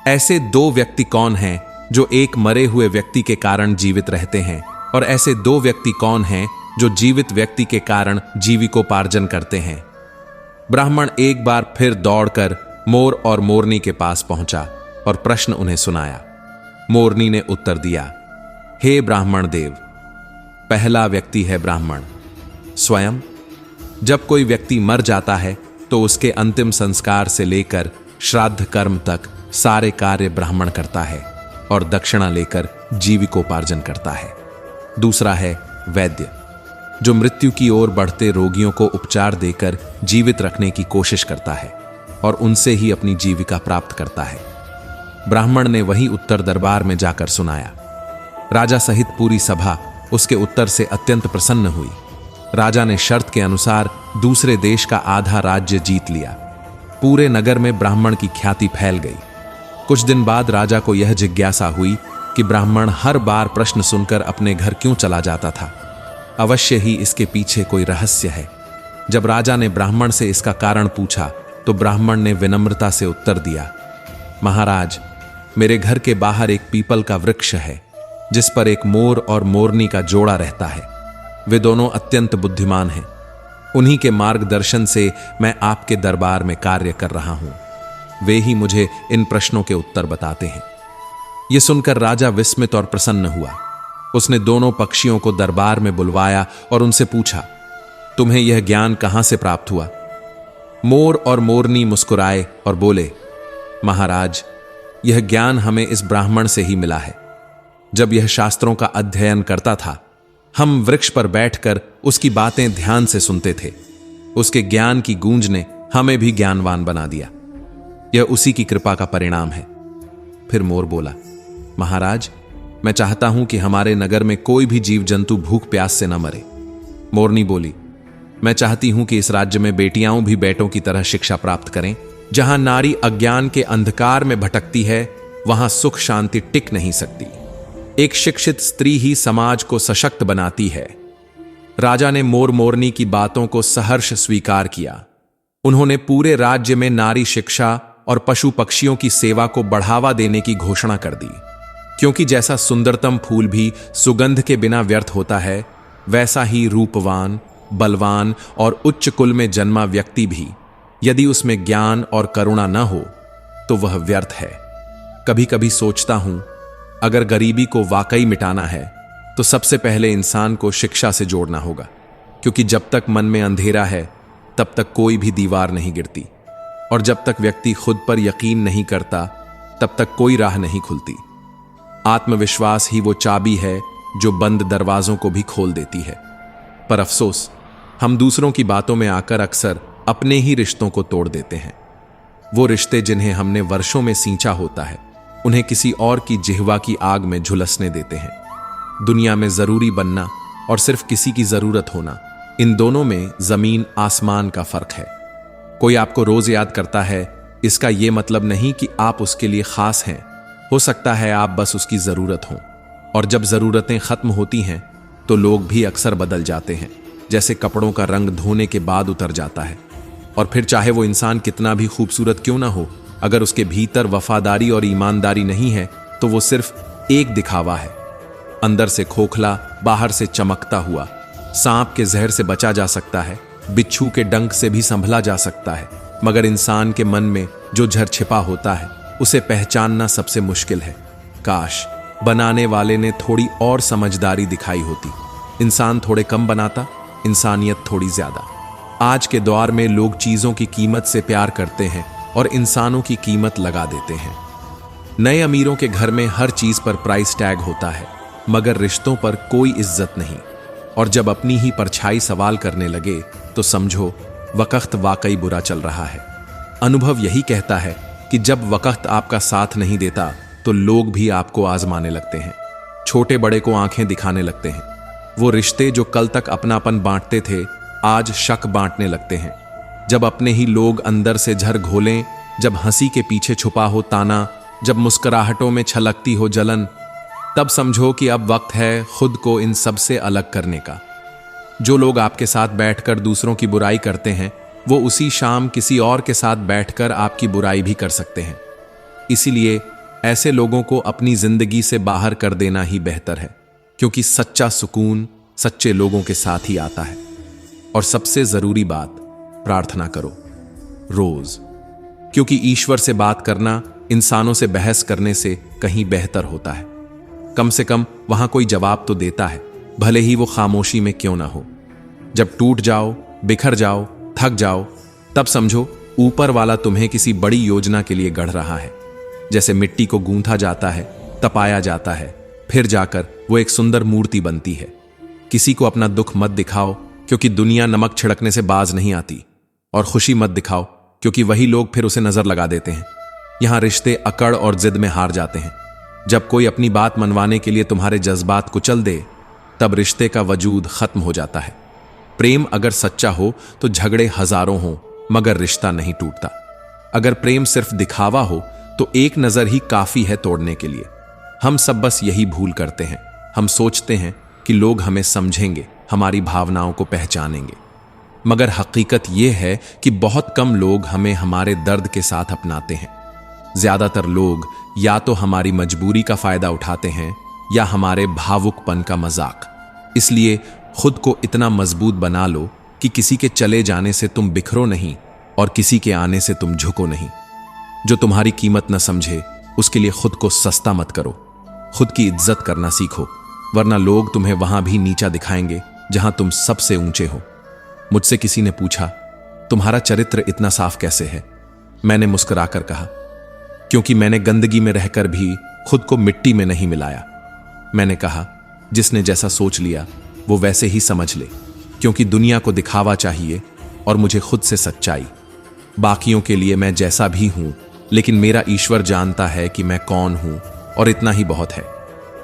ऐसे 2 व्यक्ति कौन हैं जो एक मरे हुए व्यक्ति के कारण जीवित रहते हैं, और ऐसे 2 व्यक्ति कौन हैं जो जीवित व्यक्ति के कारण जीविकोपार्जन करते हैं? ब्राह्मण एक बार फिर दौड़कर मोर और मोरनी के पास पहुंचा और प्रश्न उन्हें सुनाया। मोरनी ने उत्तर दिया, हे ब्राह्मण देव, पहला व्यक्ति है ब्राह्मण स्वयं। जब कोई व्यक्ति मर जाता है तो उसके अंतिम संस्कार से लेकर श्राद्ध कर्म तक सारे कार्य ब्राह्मण करता है और दक्षिणा लेकर जीविकोपार्जन करता है। दूसरा है वैद्य, जो मृत्यु की ओर बढ़ते रोगियों को उपचार देकर जीवित रखने की कोशिश करता है और उनसे ही अपनी जीविका प्राप्त करता है। ब्राह्मण ने वही उत्तर दरबार में जाकर सुनाया। राजा सहित पूरी सभा उसके उत्तर से अत्यंत प्रसन्न हुई। राजा ने शर्त के अनुसार दूसरे देश का आधा राज्य जीत लिया। पूरे नगर में ब्राह्मण की ख्याति फैल गई। कुछ दिन बाद राजा को यह जिज्ञासा हुई कि ब्राह्मण हर बार प्रश्न सुनकर अपने घर क्यों चला जाता था। अवश्य ही इसके पीछे कोई रहस्य है। जब राजा ने ब्राह्मण से इसका कारण पूछा तो ब्राह्मण ने विनम्रता से उत्तर दिया, महाराज, मेरे घर के बाहर एक पीपल का वृक्ष है जिस पर एक मोर और मोरनी का जोड़ा रहता है। वे दोनों अत्यंत बुद्धिमान हैं। उन्हीं के मार्गदर्शन से मैं आपके दरबार में कार्य कर रहा हूं। वे ही मुझे इन प्रश्नों के उत्तर बताते हैं। यह सुनकर राजा विस्मित और प्रसन्न हुआ। उसने दोनों पक्षियों को दरबार में बुलवाया और उनसे पूछा, तुम्हें यह ज्ञान कहां से प्राप्त हुआ? मोर और मोरनी मुस्कुराए और बोले, महाराज, यह ज्ञान हमें इस ब्राह्मण से ही मिला है। जब यह शास्त्रों का अध्ययन करता था, हम वृक्ष पर बैठकर उसकी बातें ध्यान से सुनते थे। उसके ज्ञान की गूंज ने हमें भी ज्ञानवान बना दिया। यह उसी की कृपा का परिणाम है। फिर मोर बोला, महाराज, मैं चाहता हूं कि हमारे नगर में कोई भी जीव जंतु भूख प्यास से न मरे। मोरनी बोली, मैं चाहती हूं कि इस राज्य में बेटियां भी बेटों की तरह शिक्षा प्राप्त करें। जहां नारी अज्ञान के अंधकार में भटकती है, वहां सुख शांति टिक नहीं सकती। एक शिक्षित स्त्री ही समाज को सशक्त बनाती है। राजा ने मोर मोरनी की बातों को सहर्ष स्वीकार किया। उन्होंने पूरे राज्य में नारी शिक्षा और पशु पक्षियों की सेवा को बढ़ावा देने की घोषणा कर दी। क्योंकि जैसा सुंदरतम फूल भी सुगंध के बिना व्यर्थ होता है, वैसा ही रूपवान, बलवान और उच्च कुल में जन्मा व्यक्ति भी यदि उसमें ज्ञान और करुणा न हो तो वह व्यर्थ है। कभी कभी सोचता हूं, अगर गरीबी को वाकई मिटाना है तो सबसे पहले इंसान को शिक्षा से जोड़ना होगा। क्योंकि जब तक मन में अंधेरा है, तब तक कोई भी दीवार नहीं गिरती, और जब तक व्यक्ति खुद पर यकीन नहीं करता, तब तक कोई राह नहीं खुलती। आत्मविश्वास ही वो चाबी है जो बंद दरवाजों को भी खोल देती है। पर अफसोस, हम दूसरों की बातों में आकर अक्सर अपने ही रिश्तों को तोड़ देते हैं। वो रिश्ते जिन्हें हमने वर्षों में सींचा होता है, उन्हें किसी और की जिह्वा की आग में झुलसने देते हैं। दुनिया में जरूरी बनना और सिर्फ किसी की जरूरत होना, इन दोनों में जमीन आसमान का फर्क है। कोई आपको रोज याद करता है, इसका यह मतलब नहीं कि आप उसके लिए खास हैं। हो सकता है आप बस उसकी जरूरत हो। और जब जरूरतें खत्म होती हैं तो लोग भी अक्सर बदल जाते हैं, जैसे कपड़ों का रंग धोने के बाद उतर जाता है। और फिर चाहे वो इंसान कितना भी खूबसूरत क्यों ना हो, अगर उसके भीतर वफादारी और ईमानदारी नहीं है तो वो सिर्फ एक दिखावा है। अंदर से खोखला, बाहर से चमकता हुआ। सांप के जहर से बचा जा सकता है, बिच्छू के डंक से भी संभला जा सकता है, मगर इंसान के मन में जो झर छिपा होता है, उसे पहचानना सबसे मुश्किल है। काश बनाने वाले ने थोड़ी और समझदारी दिखाई होती। इंसान थोड़े कम बनाता, इंसानियत थोड़ी ज्यादा। आज के दौर में लोग चीजों की कीमत से प्यार करते हैं और इंसानों की कीमत लगा देते हैं। नए अमीरों के घर में हर चीज पर प्राइस टैग होता है, मगर रिश्तों पर कोई इज्जत नहीं। और जब अपनी ही परछाई सवाल करने लगे तो समझो वक्त वाकई बुरा चल रहा है। अनुभव यही कहता है कि जब वक्त आपका साथ नहीं देता तो लोग भी आपको आजमाने लगते हैं, छोटे बड़े को आंखें दिखाने लगते हैं। वो रिश्ते जो कल तक अपनापन बांटते थे, आज शक बांटने लगते हैं। जब अपने ही लोग अंदर से झर घोलें, जब हंसी के पीछे छुपा हो ताना, जब मुस्कुराहटों में छलकती हो जलन, तब समझो कि अब वक्त है खुद को इन सब से अलग करने का। जो लोग आपके साथ बैठकर दूसरों की बुराई करते हैं, वो उसी शाम किसी और के साथ बैठकर आपकी बुराई भी कर सकते हैं। इसीलिए ऐसे लोगों को अपनी जिंदगी से बाहर कर देना ही बेहतर है, क्योंकि सच्चा सुकून सच्चे लोगों के साथ ही आता है। और सबसे जरूरी बात, प्रार्थना करो रोज, क्योंकि ईश्वर से बात करना इंसानों से बहस करने से कहीं बेहतर होता है। कम से कम वहां कोई जवाब तो देता है, भले ही वो खामोशी में क्यों ना हो। जब टूट जाओ, बिखर जाओ, थक जाओ, तब समझो ऊपर वाला तुम्हें किसी बड़ी योजना के लिए गढ़ रहा है। जैसे मिट्टी को गूंथा जाता है, तपाया जाता है, फिर जाकर वो एक सुंदर मूर्ति बनती है। किसी को अपना दुख मत दिखाओ, क्योंकि दुनिया नमक छिड़कने से बाज नहीं आती। और खुशी मत दिखाओ, क्योंकि वही लोग फिर उसे नजर लगा देते हैं। यहां रिश्ते अकड़ और जिद में हार जाते हैं। जब कोई अपनी बात मनवाने के लिए तुम्हारे जज्बात कुचल दे, तब रिश्ते का वजूद खत्म हो जाता है। प्रेम अगर सच्चा हो तो झगड़े हजारों हों, मगर रिश्ता नहीं टूटता। अगर प्रेम सिर्फ दिखावा हो तो एक नजर ही काफी है तोड़ने के लिए। हम सब बस यही भूल करते हैं। हम सोचते हैं कि लोग हमें समझेंगे, हमारी भावनाओं को पहचानेंगे, मगर हकीकत यह है कि बहुत कम लोग हमें हमारे दर्द के साथ अपनाते हैं। ज्यादातर लोग या तो हमारी मजबूरी का फायदा उठाते हैं या हमारे भावुकपन का मजाक। इसलिए खुद को इतना मजबूत बना लो कि किसी के चले जाने से तुम बिखरो नहीं और किसी के आने से तुम झुको नहीं। जो तुम्हारी कीमत न समझे उसके लिए खुद को सस्ता मत करो। खुद की इज्जत करना सीखो, वरना लोग तुम्हें वहां भी नीचा दिखाएंगे जहां तुम सबसे ऊंचे हो। मुझसे किसी ने पूछा, तुम्हारा चरित्र इतना साफ कैसे है? मैंने मुस्कुराकर कहा, क्योंकि मैंने गंदगी में रहकर भी खुद को मिट्टी में नहीं मिलाया। मैंने कहा, जिसने जैसा सोच लिया वो वैसे ही समझ ले, क्योंकि दुनिया को दिखावा चाहिए और मुझे खुद से सच्चाई। बाकियों के लिए मैं जैसा भी हूं, लेकिन मेरा ईश्वर जानता है कि मैं कौन हूं, और इतना ही बहुत है।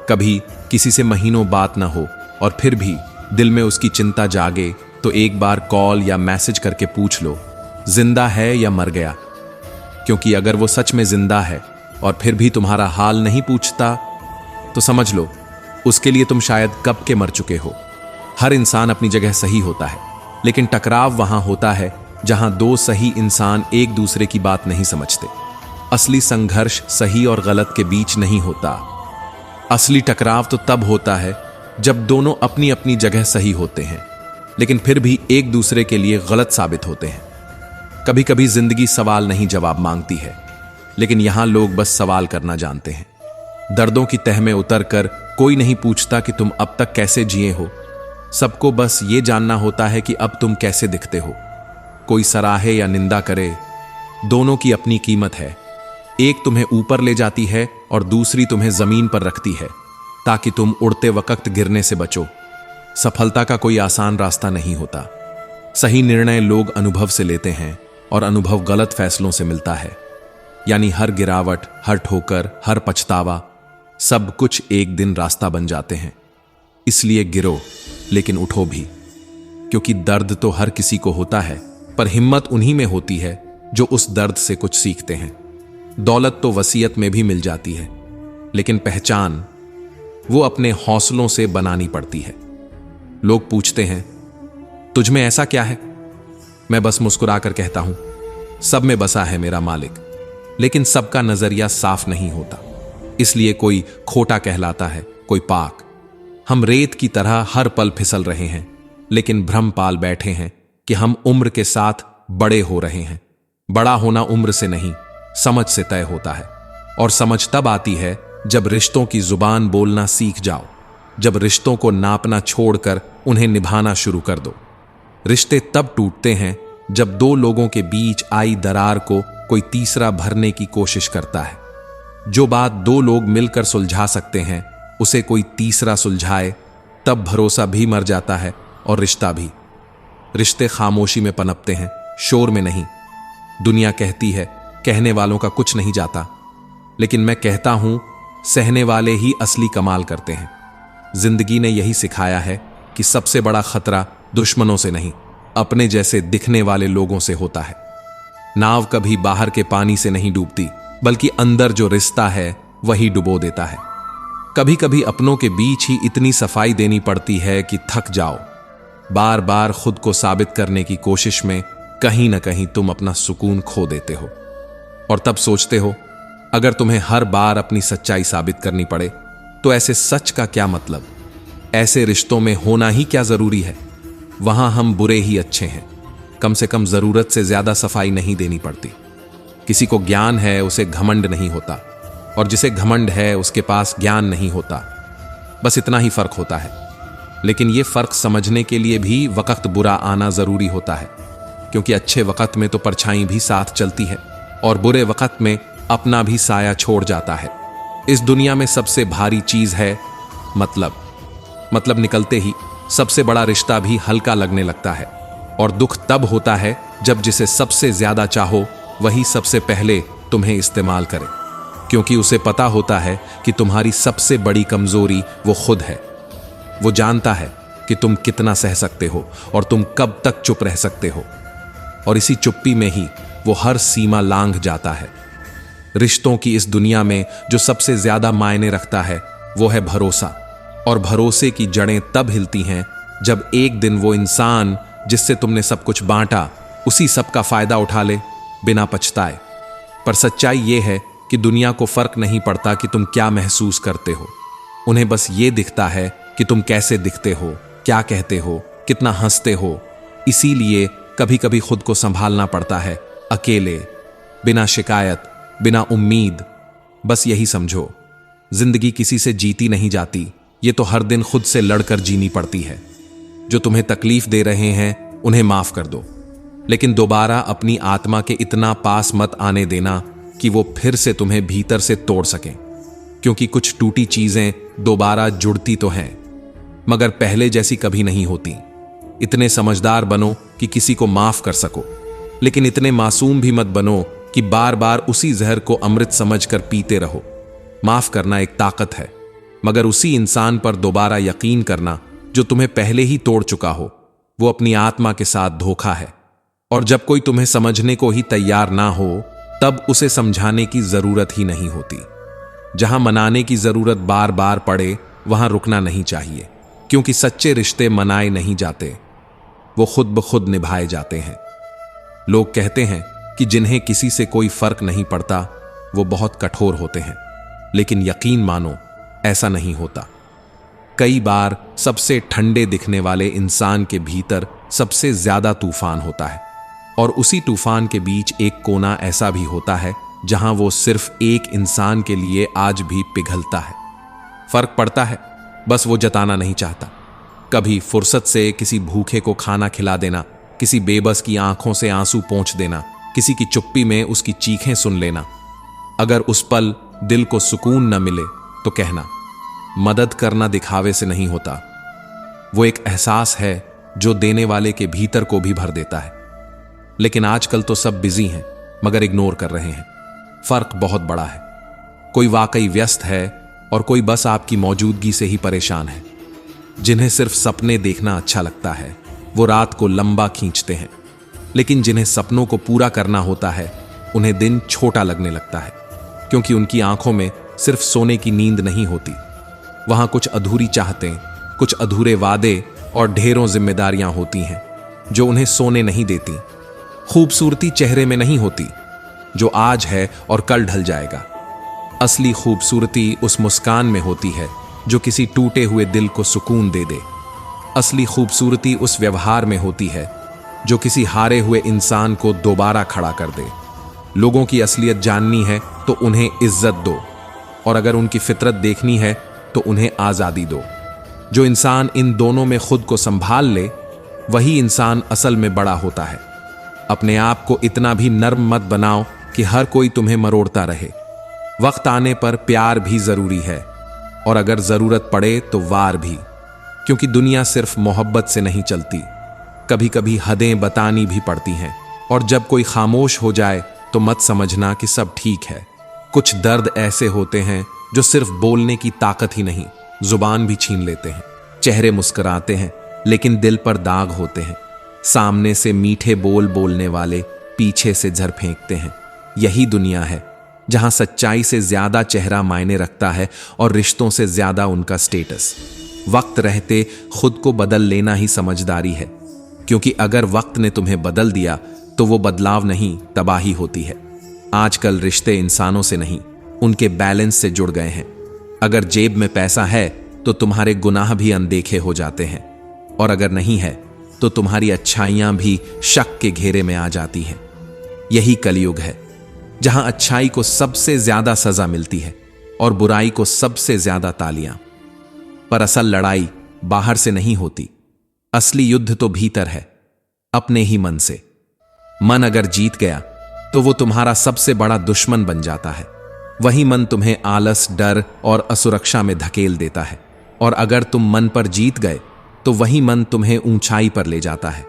कभी किसी से महीनों बात ना हो और फिर भी दिल में उसकी चिंता जागे तो एक बार कॉल या मैसेज करके पूछ लो, जिंदा है या मर गया। क्योंकि अगर वो सच में जिंदा है और फिर भी तुम्हारा हाल नहीं पूछता, तो समझ लो उसके लिए तुम शायद कब के मर चुके हो। हर इंसान अपनी जगह सही होता है, लेकिन टकराव वहां होता है जहां दो सही इंसान एक दूसरे की बात नहीं समझते। असली संघर्ष सही और गलत के बीच नहीं होता। असली टकराव तो तब होता है जब दोनों अपनी अपनी जगह सही होते हैं, लेकिन फिर भी एक दूसरे के लिए गलत साबित होते हैं। कभी कभी जिंदगी सवाल नहीं जवाब मांगती है, लेकिन यहां लोग बस सवाल करना जानते हैं। दर्दों की तह में उतरकर कोई नहीं पूछता कि तुम अब तक कैसे जिए हो। सबको बस ये जानना होता है कि अब तुम कैसे दिखते हो। कोई सराहे या निंदा करे, दोनों की अपनी कीमत है। एक तुम्हें ऊपर ले जाती है और दूसरी तुम्हें जमीन पर रखती है, ताकि तुम उड़ते वक्त गिरने से बचो। सफलता का कोई आसान रास्ता नहीं होता। सही निर्णय लोग अनुभव से लेते हैं और अनुभव गलत फैसलों से मिलता है। यानी हर गिरावट, हर ठोकर, हर पछतावा, सब कुछ एक दिन रास्ता बन जाते हैं। इसलिए गिरो लेकिन उठो भी, क्योंकि दर्द तो हर किसी को होता है, पर हिम्मत उन्हीं में होती है जो उस दर्द से कुछ सीखते हैं। दौलत तो वसीयत में भी मिल जाती है, लेकिन पहचान वो अपने हौसलों से बनानी पड़ती है। लोग पूछते हैं, तुझ में ऐसा क्या है? मैं बस मुस्कुराकर कहता हूं, सब में बसा है मेरा मालिक। लेकिन सबका नजरिया साफ नहीं होता, इसलिए कोई खोटा कहलाता है, कोई पाक। हम रेत की तरह हर पल फिसल रहे हैं, लेकिन भ्रम पाल बैठे हैं कि हम उम्र के साथ बड़े हो रहे हैं। बड़ा होना उम्र से नहीं, समझ से तय होता है। और समझ तब आती है जब रिश्तों की जुबान बोलना सीख जाओ, जब रिश्तों को नापना छोड़कर उन्हें निभाना शुरू कर दो। रिश्ते तब टूटते हैं जब दो लोगों के बीच आई दरार को कोई तीसरा भरने की कोशिश करता है। जो बात दो लोग मिलकर सुलझा सकते हैं, उसे कोई तीसरा सुलझाए, तब भरोसा भी मर जाता है और रिश्ता भी। रिश्ते खामोशी में पनपते हैं, शोर में नहीं। दुनिया कहती है कहने वालों का कुछ नहीं जाता, लेकिन मैं कहता हूं सहने वाले ही असली कमाल करते हैं। जिंदगी ने यही सिखाया है कि सबसे बड़ा खतरा दुश्मनों से नहीं, अपने जैसे दिखने वाले लोगों से होता है। नाव कभी बाहर के पानी से नहीं डूबती, बल्कि अंदर जो रिश्ता है वही डुबो देता है। कभी कभी अपनों के बीच ही इतनी सफाई देनी पड़ती है कि थक जाओ। बार बार खुद को साबित करने की कोशिश में कहीं ना कहीं तुम अपना सुकून खो देते हो, और तब सोचते हो अगर तुम्हें हर बार अपनी सच्चाई साबित करनी पड़े तो ऐसे सच का क्या मतलब? ऐसे रिश्तों में होना ही क्या जरूरी है? वहां हम बुरे ही अच्छे हैं। कम से कम जरूरत से ज्यादा सफाई नहीं देनी पड़ती। किसी को ज्ञान है उसे घमंड नहीं होता, और जिसे घमंड है उसके पास ज्ञान नहीं होता। बस इतना ही फर्क होता है। लेकिन यह फर्क समझने के लिए भी वक्त बुरा आना जरूरी होता है, क्योंकि अच्छे वक्त में तो परछाई भी साथ चलती है और बुरे वक्त में अपना भी साया छोड़ जाता है। इस दुनिया में सबसे भारी चीज है मतलब निकलते ही सबसे बड़ा रिश्ता भी हल्का लगने लगता है। और दुख तब होता है जब जिसे सबसे ज्यादा चाहो वही सबसे पहले तुम्हें इस्तेमाल करे, क्योंकि उसे पता होता है कि तुम्हारी सबसे बड़ी कमजोरी वो खुद है। वो जानता है कि तुम कितना सह सकते हो और तुम कब तक चुप रह सकते हो, और इसी चुप्पी में ही वो हर सीमा लांघ जाता है। रिश्तों की इस दुनिया में जो सबसे ज्यादा मायने रखता है वो है भरोसा, और भरोसे की जड़ें तब हिलती हैं जब एक दिन वो इंसान जिससे तुमने सब कुछ बांटा उसी सब का फायदा उठा ले बिना पछताए। पर सच्चाई ये है कि दुनिया को फर्क नहीं पड़ता कि तुम क्या महसूस करते हो। उन्हें बस ये दिखता है कि तुम कैसे दिखते हो, क्या कहते हो, कितना हंसते हो। इसीलिए कभी कभी खुद को संभालना पड़ता है, अकेले, बिना शिकायत, बिना उम्मीद, बस यही समझो, जिंदगी किसी से जीती नहीं जाती, ये तो हर दिन खुद से लड़कर जीनी पड़ती है। जो तुम्हें तकलीफ दे रहे हैं उन्हें माफ कर दो, लेकिन दोबारा अपनी आत्मा के इतना पास मत आने देना कि वो फिर से तुम्हें भीतर से तोड़ सकें, क्योंकि कुछ टूटी चीजें दोबारा जुड़ती तो हैं, मगर पहले जैसी कभी नहीं होती। इतने समझदार बनो कि किसी को माफ कर सको, लेकिन इतने मासूम भी मत बनो कि बार बार उसी जहर को अमृत समझकर पीते रहो। माफ करना एक ताकत है, मगर उसी इंसान पर दोबारा यकीन करना जो तुम्हें पहले ही तोड़ चुका हो, वो अपनी आत्मा के साथ धोखा है। और जब कोई तुम्हें समझने को ही तैयार ना हो, तब उसे समझाने की जरूरत ही नहीं होती। जहां मनाने की जरूरत बार बार पड़े, वहां रुकना नहीं चाहिए, क्योंकि सच्चे रिश्ते मनाए नहीं जाते, वो खुद ब खुद निभाए जाते हैं। लोग कहते हैं कि जिन्हें किसी से कोई फर्क नहीं पड़ता वो बहुत कठोर होते हैं, लेकिन यकीन मानो ऐसा नहीं होता। कई बार सबसे ठंडे दिखने वाले इंसान के भीतर सबसे ज्यादा तूफान होता है, और उसी तूफान के बीच एक कोना ऐसा भी होता है जहां वो सिर्फ एक इंसान के लिए आज भी पिघलता है। फर्क पड़ता है, बस वो जताना नहीं चाहता। कभी फुर्सत से किसी भूखे को खाना खिला देना, किसी बेबस की आंखों से आंसू पोंछ देना, किसी की चुप्पी में उसकी चीखें सुन लेना। अगर उस पल दिल को सुकून न मिले तो कहना, मदद करना दिखावे से नहीं होता, वो एक एहसास है जो देने वाले के भीतर को भी भर देता है। लेकिन आजकल तो सब बिजी हैं, मगर इग्नोर कर रहे हैं। फर्क बहुत बड़ा है। कोई वाकई व्यस्त है और कोई बस आपकी मौजूदगी से ही परेशान है। जिन्हें सिर्फ सपने देखना अच्छा लगता है, वो रात को लंबा खींचते हैं, लेकिन जिन्हें सपनों को पूरा करना होता है, उन्हें दिन छोटा लगने लगता है, क्योंकि उनकी आंखों में सिर्फ सोने की नींद नहीं होती। वहां कुछ अधूरी चाहतें, कुछ अधूरे वादे और ढेरों जिम्मेदारियां होती हैं जो उन्हें सोने नहीं देती। खूबसूरती चेहरे में नहीं होती जो आज है और कल ढल जाएगा। असली खूबसूरती उस मुस्कान में होती है जो किसी टूटे हुए दिल को सुकून दे दे। असली खूबसूरती उस व्यवहार में होती है जो किसी हारे हुए इंसान को दोबारा खड़ा कर दे। लोगों की असलियत जाननी है तो उन्हें इज्जत दो, और अगर उनकी फितरत देखनी है तो उन्हें आज़ादी दो। जो इंसान इन दोनों में खुद को संभाल ले, वही इंसान असल में बड़ा होता है। अपने आप को इतना भी नर्म मत बनाओ कि हर कोई तुम्हें मरोड़ता रहे। वक्त आने पर प्यार भी जरूरी है, और अगर जरूरत पड़े तो वार भी, क्योंकि दुनिया सिर्फ मोहब्बत से नहीं चलती, कभी कभी हदें बतानी भी पड़ती हैं। और जब कोई खामोश हो जाए तो मत समझना कि सब ठीक है। कुछ दर्द ऐसे होते हैं जो सिर्फ बोलने की ताकत ही नहीं, जुबान भी छीन लेते हैं। चेहरे मुस्कुराते हैं, लेकिन दिल पर दाग होते हैं। सामने से मीठे बोल बोलने वाले पीछे से जहर फेंकते हैं। यही दुनिया है जहां सच्चाई से ज्यादा चेहरा मायने रखता है और रिश्तों से ज्यादा उनका स्टेटस। वक्त रहते खुद को बदल लेना ही समझदारी है, क्योंकि अगर वक्त ने तुम्हें बदल दिया तो वो बदलाव नहीं, तबाही होती है। आजकल रिश्ते इंसानों से नहीं, उनके बैलेंस से जुड़ गए हैं। अगर जेब में पैसा है तो तुम्हारे गुनाह भी अनदेखे हो जाते हैं, और अगर नहीं है तो तुम्हारी अच्छाइयां भी शक के घेरे में आ जाती हैं। यही कलयुग है जहां अच्छाई को सबसे ज्यादा सजा मिलती है और बुराई को सबसे ज्यादा तालियां। पर असल लड़ाई बाहर से नहीं होती, असली युद्ध तो भीतर है, अपने ही मन से। मन अगर जीत गया तो वो तुम्हारा सबसे बड़ा दुश्मन बन जाता है। वही मन तुम्हें आलस, डर और असुरक्षा में धकेल देता है, और अगर तुम मन पर जीत गए तो वही मन तुम्हें ऊंचाई पर ले जाता है।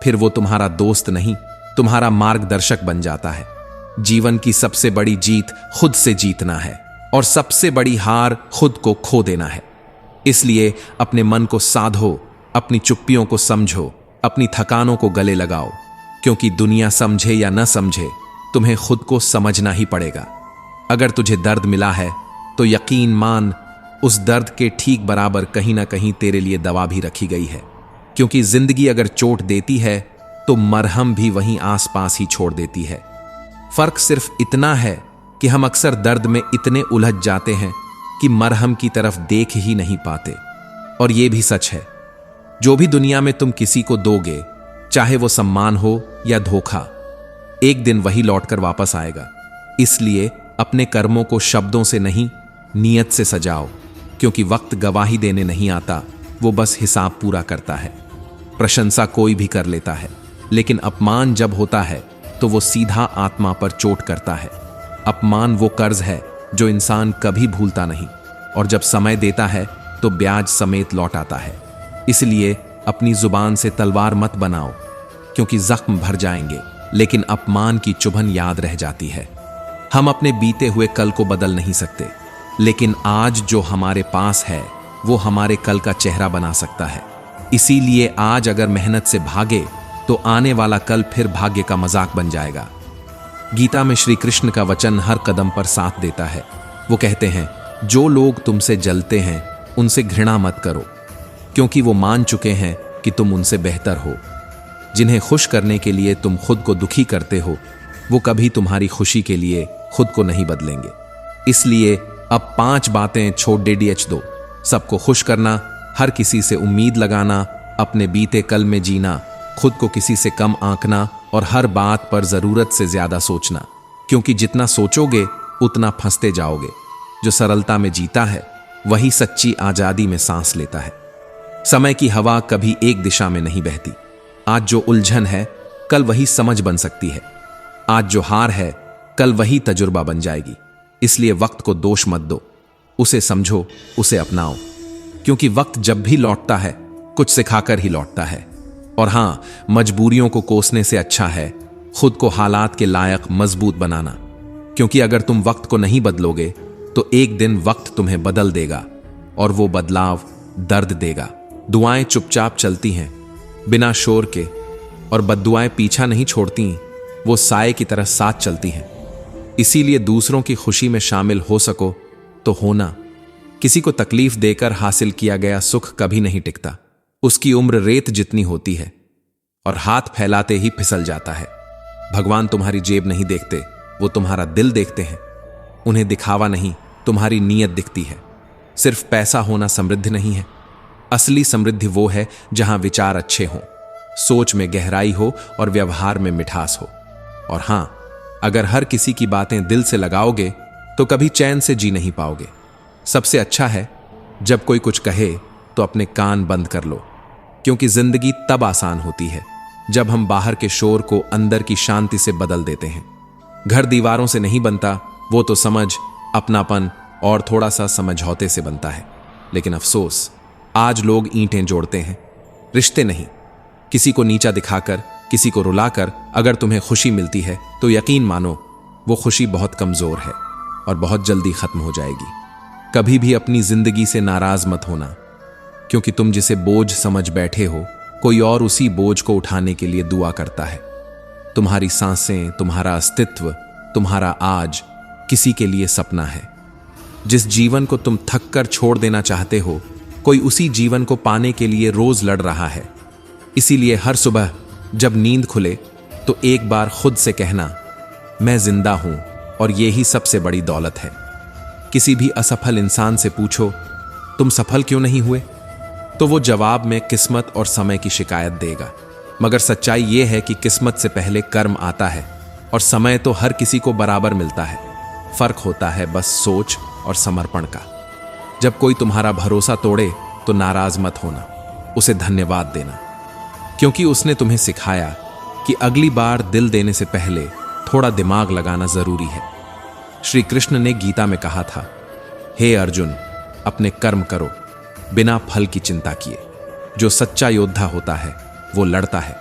फिर वो तुम्हारा दोस्त नहीं, तुम्हारा मार्गदर्शक बन जाता है। जीवन की सबसे बड़ी जीत खुद से जीतना है, और सबसे बड़ी हार खुद को खो देना है। इसलिए अपने मन को साधो, अपनी चुप्पियों को समझो, अपनी थकानों को गले लगाओ, क्योंकि दुनिया समझे या न समझे, तुम्हें खुद को समझना ही पड़ेगा। अगर तुझे दर्द मिला है तो यकीन मान, उस दर्द के ठीक बराबर कहीं ना कहीं तेरे लिए दवा भी रखी गई है। क्योंकि जिंदगी अगर चोट देती है तो मरहम भी वहीं आसपास ही छोड़ देती है। फर्क सिर्फ इतना है कि हम अक्सर दर्द में इतने उलझ जाते हैं कि मरहम की तरफ देख ही नहीं पाते। और यह भी सच है, जो भी दुनिया में तुम किसी को दोगे, चाहे वो सम्मान हो या धोखा, एक दिन वही लौटकर वापस आएगा। इसलिए अपने कर्मों को शब्दों से नहीं, नीयत से सजाओ, क्योंकि वक्त गवाही देने नहीं आता, वो बस हिसाब पूरा करता है। प्रशंसा कोई भी कर लेता है, लेकिन अपमान जब होता है तो वो सीधा आत्मा पर चोट करता है। अपमान वो कर्ज है जो इंसान कभी भूलता नहीं, और जब समय देता है तो ब्याज समेत लौट आता है। इसलिए अपनी जुबान से तलवार मत बनाओ, क्योंकि जख्म भर जाएंगे, लेकिन अपमान की चुभन याद रह जाती है। हम अपने बीते हुए कल को बदल नहीं सकते, लेकिन आज जो हमारे पास है वो हमारे कल का चेहरा बना सकता है। इसीलिए आज अगर मेहनत से भागे तो आने वाला कल फिर भाग्य का मजाक बन जाएगा। गीता में श्री कृष्ण का वचन हर कदम पर साथ देता है। वो कहते हैं, जो लोग तुमसे जलते हैं उनसे घृणा मत करो, क्योंकि वो मान चुके हैं कि तुम उनसे बेहतर हो। जिन्हें खुश करने के लिए तुम खुद को दुखी करते हो, वो कभी तुम्हारी खुशी के लिए खुद को नहीं बदलेंगे। इसलिए अब 5 बातें छोड़ DDH दो। सबको खुश करना, हर किसी से उम्मीद लगाना, अपने बीते कल में जीना, खुद को किसी से कम आंकना और हर बात पर जरूरत से ज्यादा सोचना, क्योंकि जितना सोचोगे उतना फंसते जाओगे। जो सरलता में जीता है वही सच्ची आजादी में सांस लेता है। समय की हवा कभी एक दिशा में नहीं बहती। आज जो उलझन है कल वही समझ बन सकती है। आज जो हार है कल वही तजुर्बा बन जाएगी। इसलिए वक्त को दोष मत दो, उसे समझो, उसे अपनाओ, क्योंकि वक्त जब भी लौटता है कुछ सिखाकर ही लौटता है। और हां, मजबूरियों को कोसने से अच्छा है खुद को हालात के लायक मजबूत बनाना, क्योंकि अगर तुम वक्त को नहीं बदलोगे तो एक दिन वक्त तुम्हें बदल देगा, और वो बदलाव दर्द देगा। दुआएं चुपचाप चलती हैं बिना शोर के, और बद्दुआएं पीछा नहीं छोड़ती, वो साए की तरह साथ चलती हैं। इसीलिए दूसरों की खुशी में शामिल हो सको तो होना। किसी को तकलीफ देकर हासिल किया गया सुख कभी नहीं टिकता। उसकी उम्र रेत जितनी होती है और हाथ फैलाते ही फिसल जाता है। भगवान तुम्हारी जेब नहीं देखते, वो तुम्हारा दिल देखते हैं। उन्हें दिखावा नहीं, तुम्हारी नीयत दिखती है। सिर्फ पैसा होना समृद्धि नहीं है। असली समृद्धि वो है जहां विचार अच्छे हों, सोच में गहराई हो और व्यवहार में मिठास हो। और हां, अगर हर किसी की बातें दिल से लगाओगे तो कभी चैन से जी नहीं पाओगे। सबसे अच्छा है जब कोई कुछ कहे तो अपने कान बंद कर लो, क्योंकि जिंदगी तब आसान होती है जब हम बाहर के शोर को अंदर की शांति से बदल देते हैं। घर दीवारों से नहीं बनता, वो तो समझ, अपनापन और थोड़ा सा समझौते से बनता है। लेकिन अफसोस, आज लोग ईंटें जोड़ते हैं, रिश्ते नहीं। किसी को नीचा दिखाकर, किसी को रुलाकर अगर तुम्हें खुशी मिलती है तो यकीन मानो वो खुशी बहुत कमजोर है और बहुत जल्दी खत्म हो जाएगी। कभी भी अपनी जिंदगी से नाराज मत होना, क्योंकि तुम जिसे बोझ समझ बैठे हो कोई और उसी बोझ को उठाने के लिए दुआ करता है। तुम्हारी सांसें, तुम्हारा अस्तित्व, तुम्हारा आज किसी के लिए सपना है। जिस जीवन को तुम थक कर छोड़ देना चाहते हो, कोई उसी जीवन को पाने के लिए रोज लड़ रहा है। इसीलिए हर सुबह जब नींद खुले तो एक बार खुद से कहना, मैं जिंदा हूं और यही सबसे बड़ी दौलत है। किसी भी असफल इंसान से पूछो, तुम सफल क्यों नहीं हुए, तो वो जवाब में किस्मत और समय की शिकायत देगा। मगर सच्चाई ये है कि किस्मत से पहले कर्म आता है और समय तो हर किसी को बराबर मिलता है। फर्क होता है बस सोच और समर्पण का। जब कोई तुम्हारा भरोसा तोड़े तो नाराज मत होना, उसे धन्यवाद देना, क्योंकि उसने तुम्हें सिखाया कि अगली बार दिल देने से पहले थोड़ा दिमाग लगाना जरूरी है। श्री कृष्ण ने गीता में कहा था, हे अर्जुन, अपने कर्म करो बिना फल की चिंता किए। जो सच्चा योद्धा होता है वो लड़ता है,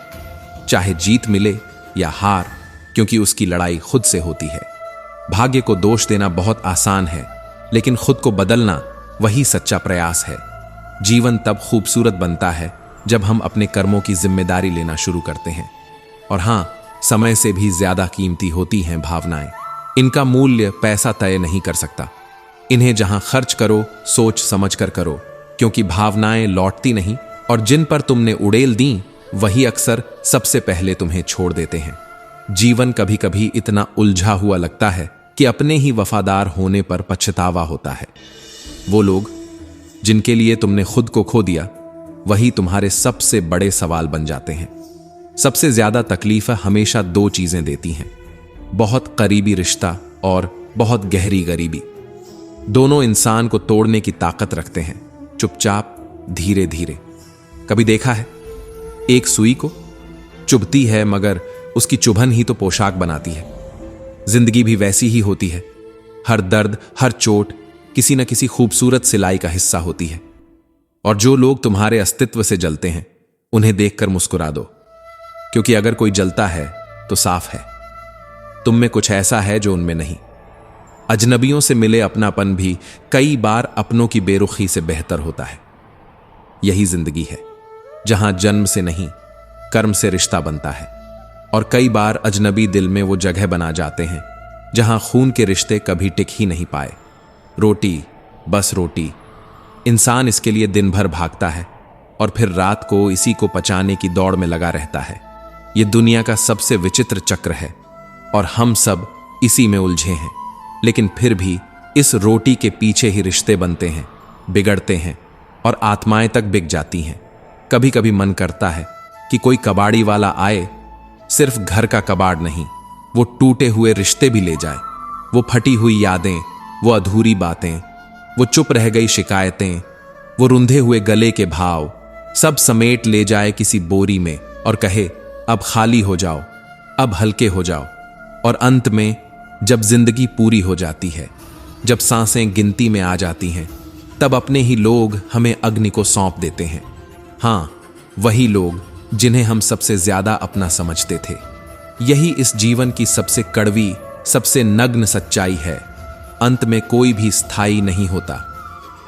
चाहे जीत मिले या हार, क्योंकि उसकी लड़ाई खुद से होती है। भाग्य को दोष देना बहुत आसान है, लेकिन खुद को बदलना वही सच्चा प्रयास है। जीवन तब खूबसूरत बनता है जब हम अपने कर्मों की जिम्मेदारी लेना शुरू करते हैं। और हां, समय से भी ज्यादा कीमती होती हैं भावनाएं। इनका मूल्य पैसा तय नहीं कर सकता। इन्हें जहां खर्च करो सोच समझ कर करो, क्योंकि भावनाएं लौटती नहीं और जिन पर तुमने उड़ेल दी वही अक्सर सबसे पहले तुम्हें छोड़ देते हैं। जीवन कभी कभी इतना उलझा हुआ लगता है कि अपने ही वफादार होने पर पछतावा होता है। वो लोग जिनके लिए तुमने खुद को खो दिया वही तुम्हारे सबसे बड़े सवाल बन जाते हैं। सबसे ज्यादा तकलीफ हमेशा 2 चीजें देती हैं, बहुत करीबी रिश्ता और बहुत गहरी गरीबी। दोनों इंसान को तोड़ने की ताकत रखते हैं, चुपचाप, धीरे धीरे। कभी देखा है एक सुई को? चुभती है मगर उसकी चुभन ही तो पोशाक बनाती है। जिंदगी भी वैसी ही होती है। हर दर्द, हर चोट किसी न किसी खूबसूरत सिलाई का हिस्सा होती है। और जो लोग तुम्हारे अस्तित्व से जलते हैं, उन्हें देखकर मुस्कुरा दो, क्योंकि अगर कोई जलता है तो साफ है तुम में कुछ ऐसा है जो उनमें नहीं। अजनबियों से मिले अपनापन भी कई बार अपनों की बेरुखी से बेहतर होता है। यही जिंदगी है, जहां जन्म से नहीं, कर्म से रिश्ता बनता है। और कई बार अजनबी दिल में वो जगह बना जाते हैं जहां खून के रिश्ते कभी टिक ही नहीं पाए। रोटी, बस रोटी। इंसान इसके लिए दिन भर भागता है और फिर रात को इसी को पचाने की दौड़ में लगा रहता है। ये दुनिया का सबसे विचित्र चक्र है और हम सब इसी में उलझे हैं। लेकिन फिर भी इस रोटी के पीछे ही रिश्ते बनते हैं, बिगड़ते हैं और आत्माएं तक बिक जाती हैं। कभी कभी मन करता है कि कोई कबाड़ी वाला आए, सिर्फ घर का कबाड़ नहीं, वो टूटे हुए रिश्ते भी ले जाए, वो फटी हुई यादें, वो अधूरी बातें, वो चुप रह गई शिकायतें, वो रुंधे हुए गले के भाव, सब समेट ले जाए किसी बोरी में और कहे अब खाली हो जाओ, अब हल्के हो जाओ। और अंत में जब जिंदगी पूरी हो जाती है, जब सांसें गिनती में आ जाती हैं, तब अपने ही लोग हमें अग्नि को सौंप देते हैं। हाँ, वही लोग जिन्हें हम सबसे ज्यादा अपना समझते थे। यही इस जीवन की सबसे कड़वी, सबसे नग्न सच्चाई है। अंत में कोई भी स्थायी नहीं होता।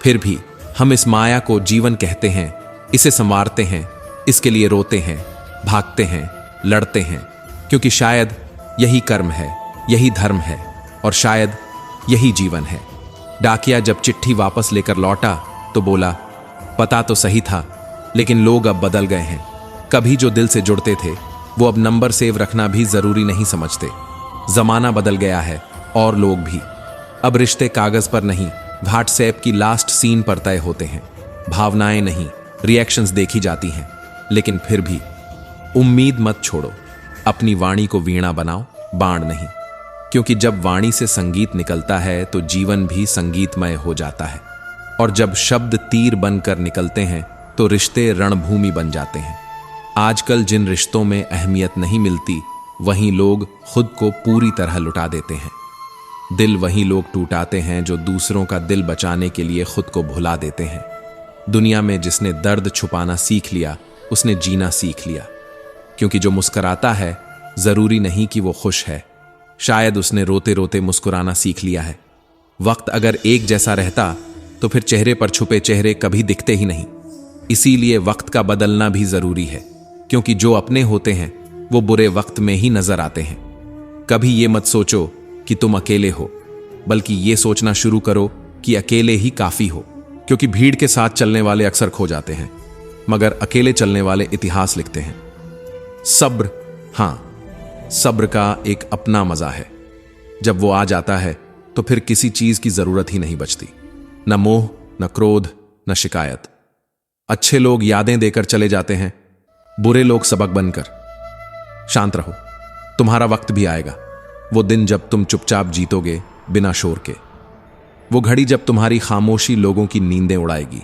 फिर भी हम इस माया को जीवन कहते हैं, इसे संवारते हैं, इसके लिए रोते हैं, भागते हैं, लड़ते हैं, क्योंकि शायद यही कर्म है, यही धर्म है और शायद यही जीवन है। डाकिया जब चिट्ठी वापस लेकर लौटा तो बोला, पता तो सही था, लेकिन लोग अब बदल गए हैं। कभी जो दिल से जुड़ते थे वो अब नंबर सेव रखना भी जरूरी नहीं समझते। जमाना बदल गया है और लोग भी। अब रिश्ते कागज पर नहीं, व्हाट्सएप की लास्ट सीन पर तय होते हैं। भावनाएं नहीं, रिएक्शंस देखी जाती हैं। लेकिन फिर भी उम्मीद मत छोड़ो। अपनी वाणी को वीणा बनाओ, बाण नहीं। क्योंकि जब वाणी से संगीत निकलता है तो जीवन भी संगीतमय हो जाता है। और जब शब्द तीर बनकर निकलते हैं तो रिश्ते रणभूमि बन जाते हैं। आजकल जिन रिश्तों में अहमियत नहीं मिलती, वहीं लोग खुद को पूरी तरह लुटा देते हैं। दिल वहीं लोग टूटाते हैं जो दूसरों का दिल बचाने के लिए खुद को भुला देते हैं। दुनिया में जिसने दर्द छुपाना सीख लिया, उसने जीना सीख लिया। क्योंकि जो मुस्कुराता है, जरूरी नहीं कि वो खुश है, शायद उसने रोते रोते मुस्कुराना सीख लिया है। वक्त अगर एक जैसा रहता तो फिर चेहरे पर छुपे चेहरे कभी दिखते ही नहीं। इसीलिए वक्त का बदलना भी जरूरी है, क्योंकि जो अपने होते हैं वो बुरे वक्त में ही नजर आते हैं। कभी ये मत सोचो कि तुम अकेले हो, बल्कि ये सोचना शुरू करो कि अकेले ही काफी हो। क्योंकि भीड़ के साथ चलने वाले अक्सर खो जाते हैं, मगर अकेले चलने वाले इतिहास लिखते हैं। सब्र, हाँ, सब्र का एक अपना मजा है। जब वो आ जाता है तो फिर किसी चीज की जरूरत ही नहीं बचती, न मोह, न क्रोध, न शिकायत। अच्छे लोग यादें देकर चले जाते हैं, बुरे लोग सबक बनकर। शांत रहो, तुम्हारा वक्त भी आएगा। वो दिन जब तुम चुपचाप जीतोगे बिना शोर के। वो घड़ी जब तुम्हारी खामोशी लोगों की नींदें उड़ाएगी।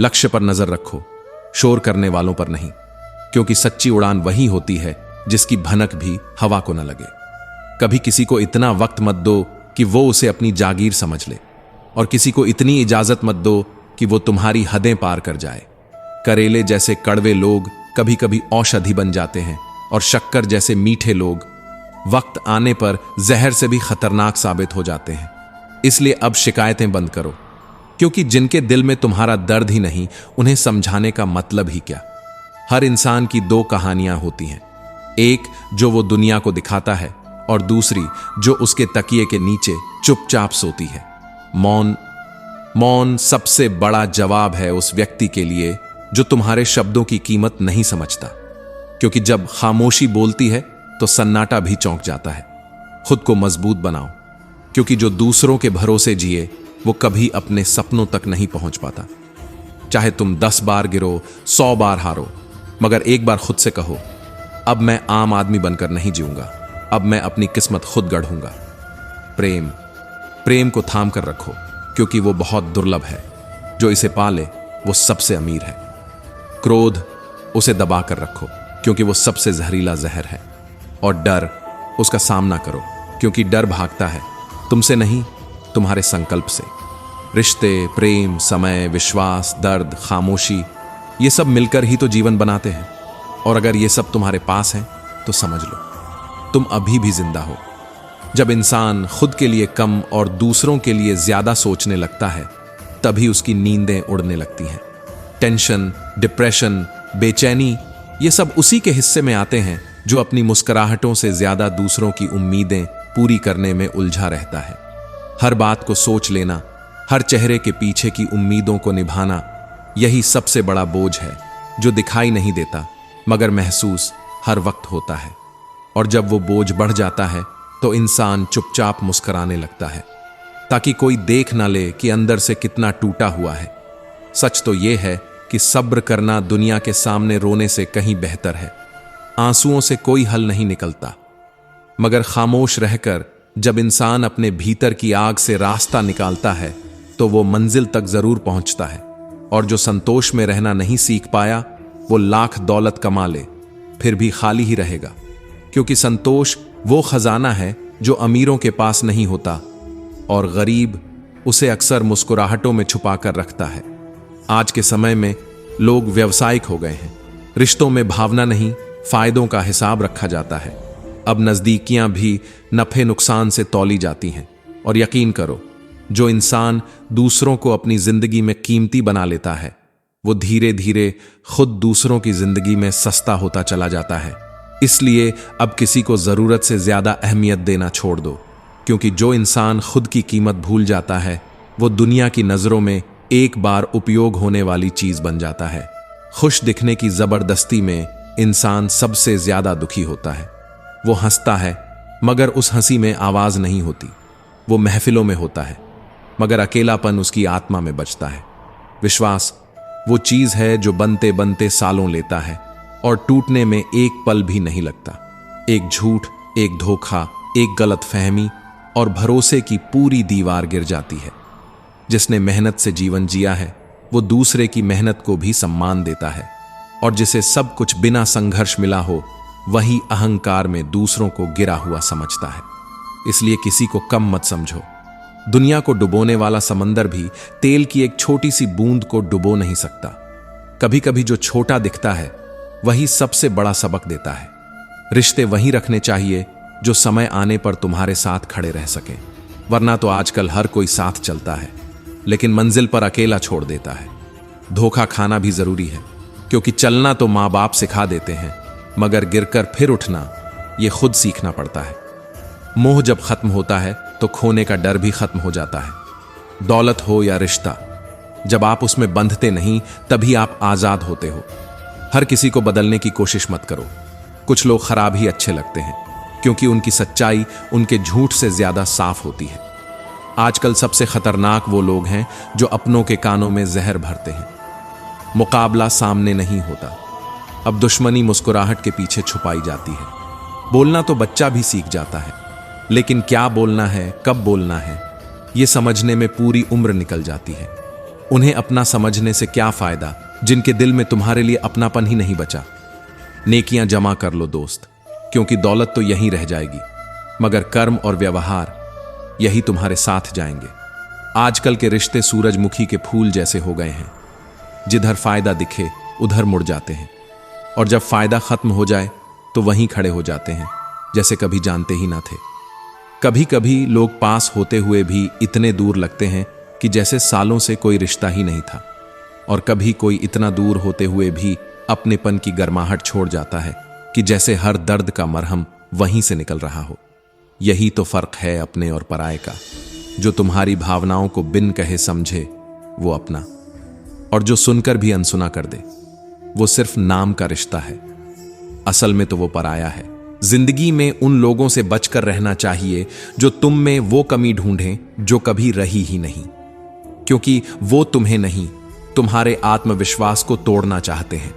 लक्ष्य पर नजर रखो, शोर करने वालों पर नहीं। क्योंकि सच्ची उड़ान वही होती है जिसकी भनक भी हवा को न लगे। कभी किसी को इतना वक्त मत दो कि वो उसे अपनी जागीर समझ ले, और किसी को इतनी इजाजत मत दो कि वो तुम्हारी हदें पार कर जाए। करेले जैसे कड़वे लोग कभी कभी औषधि बन जाते हैं, और शक्कर जैसे मीठे लोग वक्त आने पर जहर से भी खतरनाक साबित हो जाते हैं। इसलिए अब शिकायतें बंद करो, क्योंकि जिनके दिल में तुम्हारा दर्द ही नहीं, उन्हें समझाने का मतलब ही क्या। हर इंसान की दो कहानियां होती हैं, एक जो वो दुनिया को दिखाता है और दूसरी जो उसके तकिए के नीचे चुपचाप सोती है। मौन सबसे बड़ा जवाब है उस व्यक्ति के लिए जो तुम्हारे शब्दों की कीमत नहीं समझता। क्योंकि जब खामोशी बोलती है तो सन्नाटा भी चौंक जाता है। खुद को मजबूत बनाओ, क्योंकि जो दूसरों के भरोसे जिए वो कभी अपने सपनों तक नहीं पहुंच पाता। चाहे तुम 10 बार गिरो, 100 बार हारो, मगर एक बार खुद से कहो, अब मैं आम आदमी बनकर नहीं जीऊंगा, अब मैं अपनी किस्मत खुद गढ़ूंगा। प्रेम, प्रेम को थाम कर रखो, क्योंकि वो बहुत दुर्लभ है। जो इसे पाले वो सबसे अमीर है। क्रोध, उसे दबा कर रखो, क्योंकि वो सबसे जहरीला जहर है। और डर, उसका सामना करो, क्योंकि डर भागता है तुमसे नहीं, तुम्हारे संकल्प से। रिश्ते, प्रेम, समय, विश्वास, दर्द, खामोशी, ये सब मिलकर ही तो जीवन बनाते हैं। और अगर ये सब तुम्हारे पास है तो समझ लो तुम अभी भी जिंदा हो। जब इंसान खुद के लिए कम और दूसरों के लिए ज्यादा सोचने लगता है, तभी उसकी नींदें उड़ने लगती हैं। टेंशन, डिप्रेशन, बेचैनी, ये सब उसी के हिस्से में आते हैं जो अपनी मुस्कुराहटों से ज्यादा दूसरों की उम्मीदें पूरी करने में उलझा रहता है। हर बात को सोच लेना, हर चेहरे के पीछे की उम्मीदों को निभाना, यही सबसे बड़ा बोझ है जो दिखाई नहीं देता मगर महसूस हर वक्त होता है। और जब वो बोझ बढ़ जाता है तो इंसान चुपचाप मुस्कुराने लगता है, ताकि कोई देख ना ले कि अंदर से कितना टूटा हुआ है। सच तो ये है कि सब्र करना दुनिया के सामने रोने से कहीं बेहतर है। आंसुओं से कोई हल नहीं निकलता, मगर खामोश रहकर जब इंसान अपने भीतर की आग से रास्ता निकालता है तो वो मंजिल तक जरूर पहुंचता है। और जो संतोष में रहना नहीं सीख पाया, वो लाख दौलत कमा ले फिर भी खाली ही रहेगा, क्योंकि संतोष वो खजाना है जो अमीरों के पास नहीं होता और गरीब उसे अक्सर मुस्कुराहटों में छुपा कर रखता है। आज के समय में लोग व्यावसायिक हो गए हैं। रिश्तों में भावना नहीं, फायदों का हिसाब रखा जाता है। अब नजदीकियां भी नफे नुकसान से तौली जाती हैं। और यकीन करो, जो इंसान दूसरों को अपनी जिंदगी में कीमती बना लेता है, वो धीरे धीरे खुद दूसरों की जिंदगी में सस्ता होता चला जाता है। इसलिए अब किसी को जरूरत से ज्यादा अहमियत देना छोड़ दो, क्योंकि जो इंसान खुद की कीमत भूल जाता है, वो दुनिया की नजरों में एक बार उपयोग होने वाली चीज बन जाता है। खुश दिखने की जबरदस्ती में इंसान सबसे ज्यादा दुखी होता है। वो हंसता है मगर उस हंसी में आवाज नहीं होती। वो महफिलों में होता है मगर अकेलापन उसकी आत्मा में बचता है। विश्वास वो चीज है जो बनते बनते सालों लेता है और टूटने में एक पल भी नहीं लगता। एक झूठ, एक धोखा, एक गलतफहमी और भरोसे की पूरी दीवार गिर जाती है। जिसने मेहनत से जीवन जिया है, वो दूसरे की मेहनत को भी सम्मान देता है। और जिसे सब कुछ बिना संघर्ष मिला हो, वही अहंकार में दूसरों को गिरा हुआ समझता है। इसलिए किसी को कम मत समझो। दुनिया को डुबोने वाला समंदर भी तेल की एक छोटी सी बूंद को डुबो नहीं सकता। कभी कभी जो छोटा दिखता है, वही सबसे बड़ा सबक देता है। रिश्ते वहीं रखने चाहिए जो समय आने पर तुम्हारे साथ खड़े रह सके, वरना तो आजकल हर कोई साथ चलता है लेकिन मंजिल पर अकेला छोड़ देता है। धोखा खाना भी जरूरी है, क्योंकि चलना तो माँ बाप सिखा देते हैं, मगर गिरकर फिर उठना ये खुद सीखना पड़ता है। मोह जब खत्म होता है तो खोने का डर भी खत्म हो जाता है। दौलत हो या रिश्ता, जब आप उसमें बंधते नहीं, तभी आप आजाद होते हो। हर किसी को बदलने की कोशिश मत करो। कुछ लोग खराब ही अच्छे लगते हैं, क्योंकि उनकी सच्चाई उनके झूठ से ज्यादा साफ होती है। आजकल सबसे खतरनाक वो लोग हैं जो अपनों के कानों में जहर भरते हैं। मुकाबला सामने नहीं होता, अब दुश्मनी मुस्कुराहट के पीछे छुपाई जाती है। बोलना तो बच्चा भी सीख जाता है, लेकिन क्या बोलना है, कब बोलना है, ये समझने में पूरी उम्र निकल जाती है। उन्हें अपना समझने से क्या फायदा जिनके दिल में तुम्हारे लिए अपनापन ही नहीं बचा। नेकियां जमा कर लो दोस्त, क्योंकि दौलत तो यहीं रह जाएगी, मगर कर्म और व्यवहार यही तुम्हारे साथ जाएंगे। आजकल के रिश्ते सूरजमुखी के फूल जैसे हो गए हैं, जिधर फायदा दिखे उधर मुड़ जाते हैं, और जब फायदा खत्म हो जाए तो वहीं खड़े हो जाते हैं जैसे कभी जानते ही ना थे। कभी कभी लोग पास होते हुए भी इतने दूर लगते हैं कि जैसे सालों से कोई रिश्ता ही नहीं था, और कभी कोई इतना दूर होते हुए भी अपनेपन की गर्माहट छोड़ जाता है कि जैसे हर दर्द का मरहम वहीं से निकल रहा हो। यही तो फर्क है अपने और पराये का। जो तुम्हारी भावनाओं को बिन कहे समझे वो अपना, और जो सुनकर भी अनसुना कर दे वो सिर्फ नाम का रिश्ता है, असल में तो वो पराया है। जिंदगी में उन लोगों से बचकर रहना चाहिए जो तुम में वो कमी ढूंढें जो कभी रही ही नहीं, क्योंकि वो तुम्हें नहीं, तुम्हारे आत्मविश्वास को तोड़ना चाहते हैं।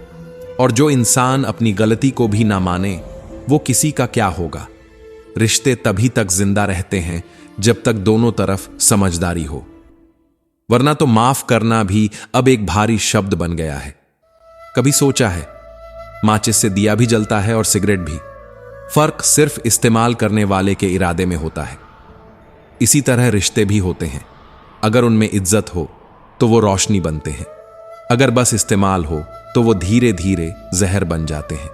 और जो इंसान अपनी गलती को भी ना माने, वो किसी का क्या होगा। रिश्ते तभी तक जिंदा रहते हैं जब तक दोनों तरफ समझदारी हो। वरना तो माफ करना भी अब एक भारी शब्द बन गया है। कभी सोचा है, माचिस से दिया भी जलता है और सिगरेट भी, फर्क सिर्फ इस्तेमाल करने वाले के इरादे में होता है। इसी तरह रिश्ते भी होते हैं। अगर उनमें इज्जत हो तो वो रोशनी बनते हैं, अगर बस इस्तेमाल हो तो वो धीरे धीरे जहर बन जाते हैं।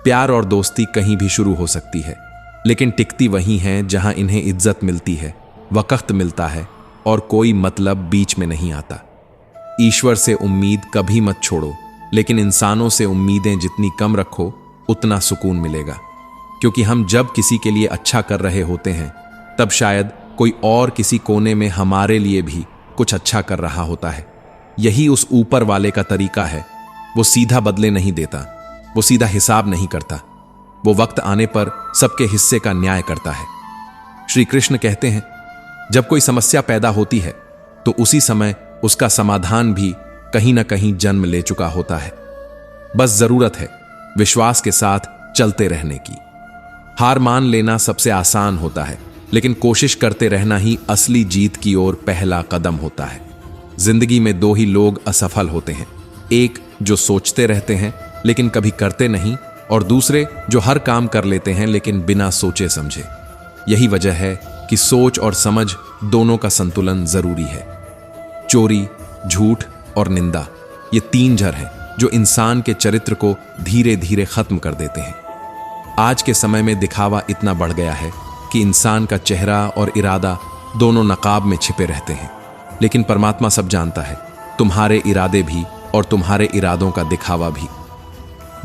प्यार और दोस्ती कहीं भी शुरू हो सकती है, लेकिन टिकती वहीं है जहां इन्हें इज्जत मिलती है, वक्त मिलता है और कोई मतलब बीच में नहीं आता। ईश्वर से उम्मीद कभी मत छोड़ो, लेकिन इंसानों से उम्मीदें जितनी कम रखो उतना सुकून मिलेगा। क्योंकि हम जब किसी के लिए अच्छा कर रहे होते हैं, तब शायद कोई और किसी कोने में हमारे लिए भी कुछ अच्छा कर रहा होता है। यही उस ऊपर वाले का तरीका है। वो सीधा बदले नहीं देता, वो सीधा हिसाब नहीं करता, वो वक्त आने पर सबके हिस्से का न्याय करता है। श्री कृष्ण कहते हैं, जब कोई समस्या पैदा होती है तो उसी समय उसका समाधान भी कहीं ना कहीं जन्म ले चुका होता है। बस जरूरत है विश्वास के साथ चलते रहने की। हार मान लेना सबसे आसान होता है, लेकिन कोशिश करते रहना ही असली जीत की ओर पहला कदम होता है। जिंदगी में दो ही लोग असफल होते हैं, एक जो सोचते रहते हैं लेकिन कभी करते नहीं, और दूसरे जो हर काम कर लेते हैं लेकिन बिना सोचे समझे। यही वजह है कि सोच और समझ दोनों का संतुलन जरूरी है। चोरी, झूठ और निंदा, ये तीन जहर हैं जो इंसान के चरित्र को धीरे धीरे खत्म कर देते हैं। आज के समय में दिखावा इतना बढ़ गया है कि इंसान का चेहरा और इरादा दोनों नकाब में छिपे रहते हैं, लेकिन परमात्मा सब जानता है, तुम्हारे इरादे भी और तुम्हारे इरादों का दिखावा भी।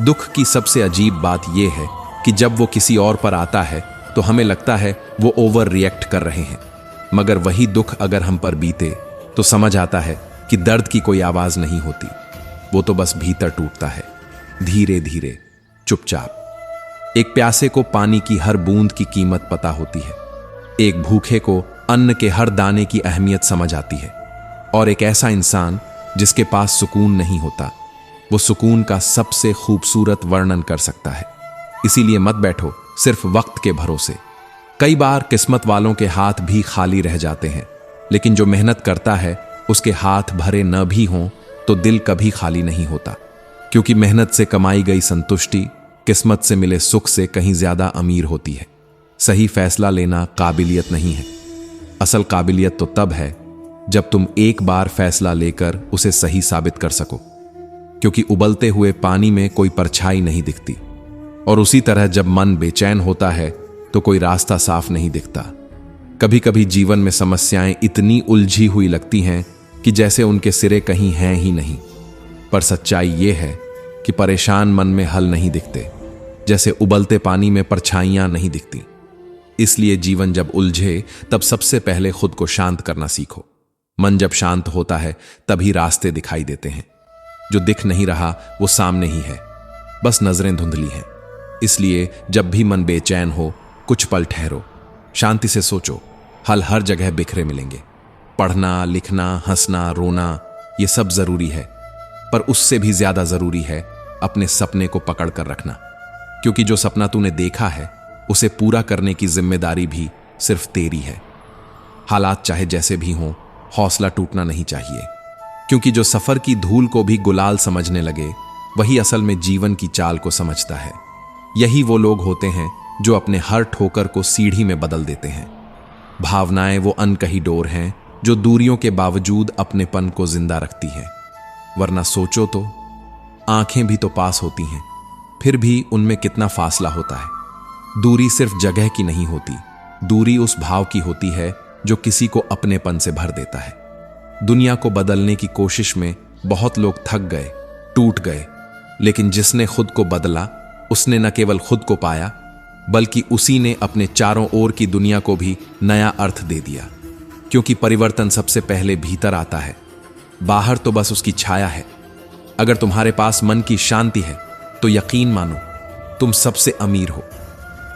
दुख की सबसे अजीब बात यह है कि जब वो किसी और पर आता है तो हमें लगता है वो ओवर रिएक्ट कर रहे हैं, मगर वही दुख अगर हम पर बीते तो समझ आता है कि दर्द की कोई आवाज नहीं होती, वो तो बस भीतर टूटता है, धीरे धीरे, चुपचाप। एक प्यासे को पानी की हर बूंद की कीमत पता होती है, एक भूखे को अन्न के हर दाने की अहमियत समझ आती है, और एक ऐसा इंसान जिसके पास सुकून नहीं होता, वो सुकून का सबसे खूबसूरत वर्णन कर सकता है। इसीलिए मत बैठो सिर्फ वक्त के भरोसे। कई बार किस्मत वालों के हाथ भी खाली रह जाते हैं, लेकिन जो मेहनत करता है उसके हाथ भरे न भी हों तो दिल कभी खाली नहीं होता, क्योंकि मेहनत से कमाई गई संतुष्टि किस्मत से मिले सुख से कहीं ज्यादा अमीर होती है। सही फैसला लेना काबिलियत नहीं है, असल काबिलियत तो तब है जब तुम एक बार फैसला लेकर उसे सही साबित कर सको, क्योंकि उबलते हुए पानी में कोई परछाई नहीं दिखती, और उसी तरह जब मन बेचैन होता है तो कोई रास्ता साफ नहीं दिखता। कभी कभी जीवन में समस्याएं इतनी उलझी हुई लगती हैं कि जैसे उनके सिरे कहीं हैं ही नहीं, पर सच्चाई ये है कि परेशान मन में हल नहीं दिखते, जैसे उबलते पानी में परछाइयां नहीं दिखती। इसलिए जीवन जब उलझे तब सबसे पहले खुद को शांत करना सीखो। मन जब शांत होता है तभी रास्ते दिखाई देते हैं। जो दिख नहीं रहा वो सामने ही है, बस नजरें धुंधली हैं। इसलिए जब भी मन बेचैन हो, कुछ पल ठहरो, शांति से सोचो। हल हर जगह बिखरे मिलेंगे। पढ़ना, लिखना, हंसना, रोना, ये सब जरूरी है, पर उससे भी ज्यादा जरूरी है अपने सपने को पकड़ कर रखना, क्योंकि जो सपना तूने देखा है उसे पूरा करने की जिम्मेदारी भी सिर्फ तेरी है। हालात चाहे जैसे भी हों, हौसला टूटना नहीं चाहिए, क्योंकि जो सफर की धूल को भी गुलाल समझने लगे वही असल में जीवन की चाल को समझता है। यही वो लोग होते हैं जो अपने हर ठोकर को सीढ़ी में बदल देते हैं। भावनाएं वो अनकही डोर हैं जो दूरियों के बावजूद अपनेपन को जिंदा रखती हैं। वरना सोचो तो, आंखें भी तो पास होती हैं, फिर भी उनमें कितना फासला होता है। दूरी सिर्फ जगह की नहीं होती, दूरी उस भाव की होती है जो किसी को अपनेपन से भर देता है। दुनिया को बदलने की कोशिश में बहुत लोग थक गए, टूट गए, लेकिन जिसने खुद को बदला उसने न केवल खुद को पाया, बल्कि उसी ने अपने चारों ओर की दुनिया को भी नया अर्थ दे दिया। क्योंकि परिवर्तन सबसे पहले भीतर आता है, बाहर तो बस उसकी छाया है। अगर तुम्हारे पास मन की शांति है तो यकीन मानो तुम सबसे अमीर हो,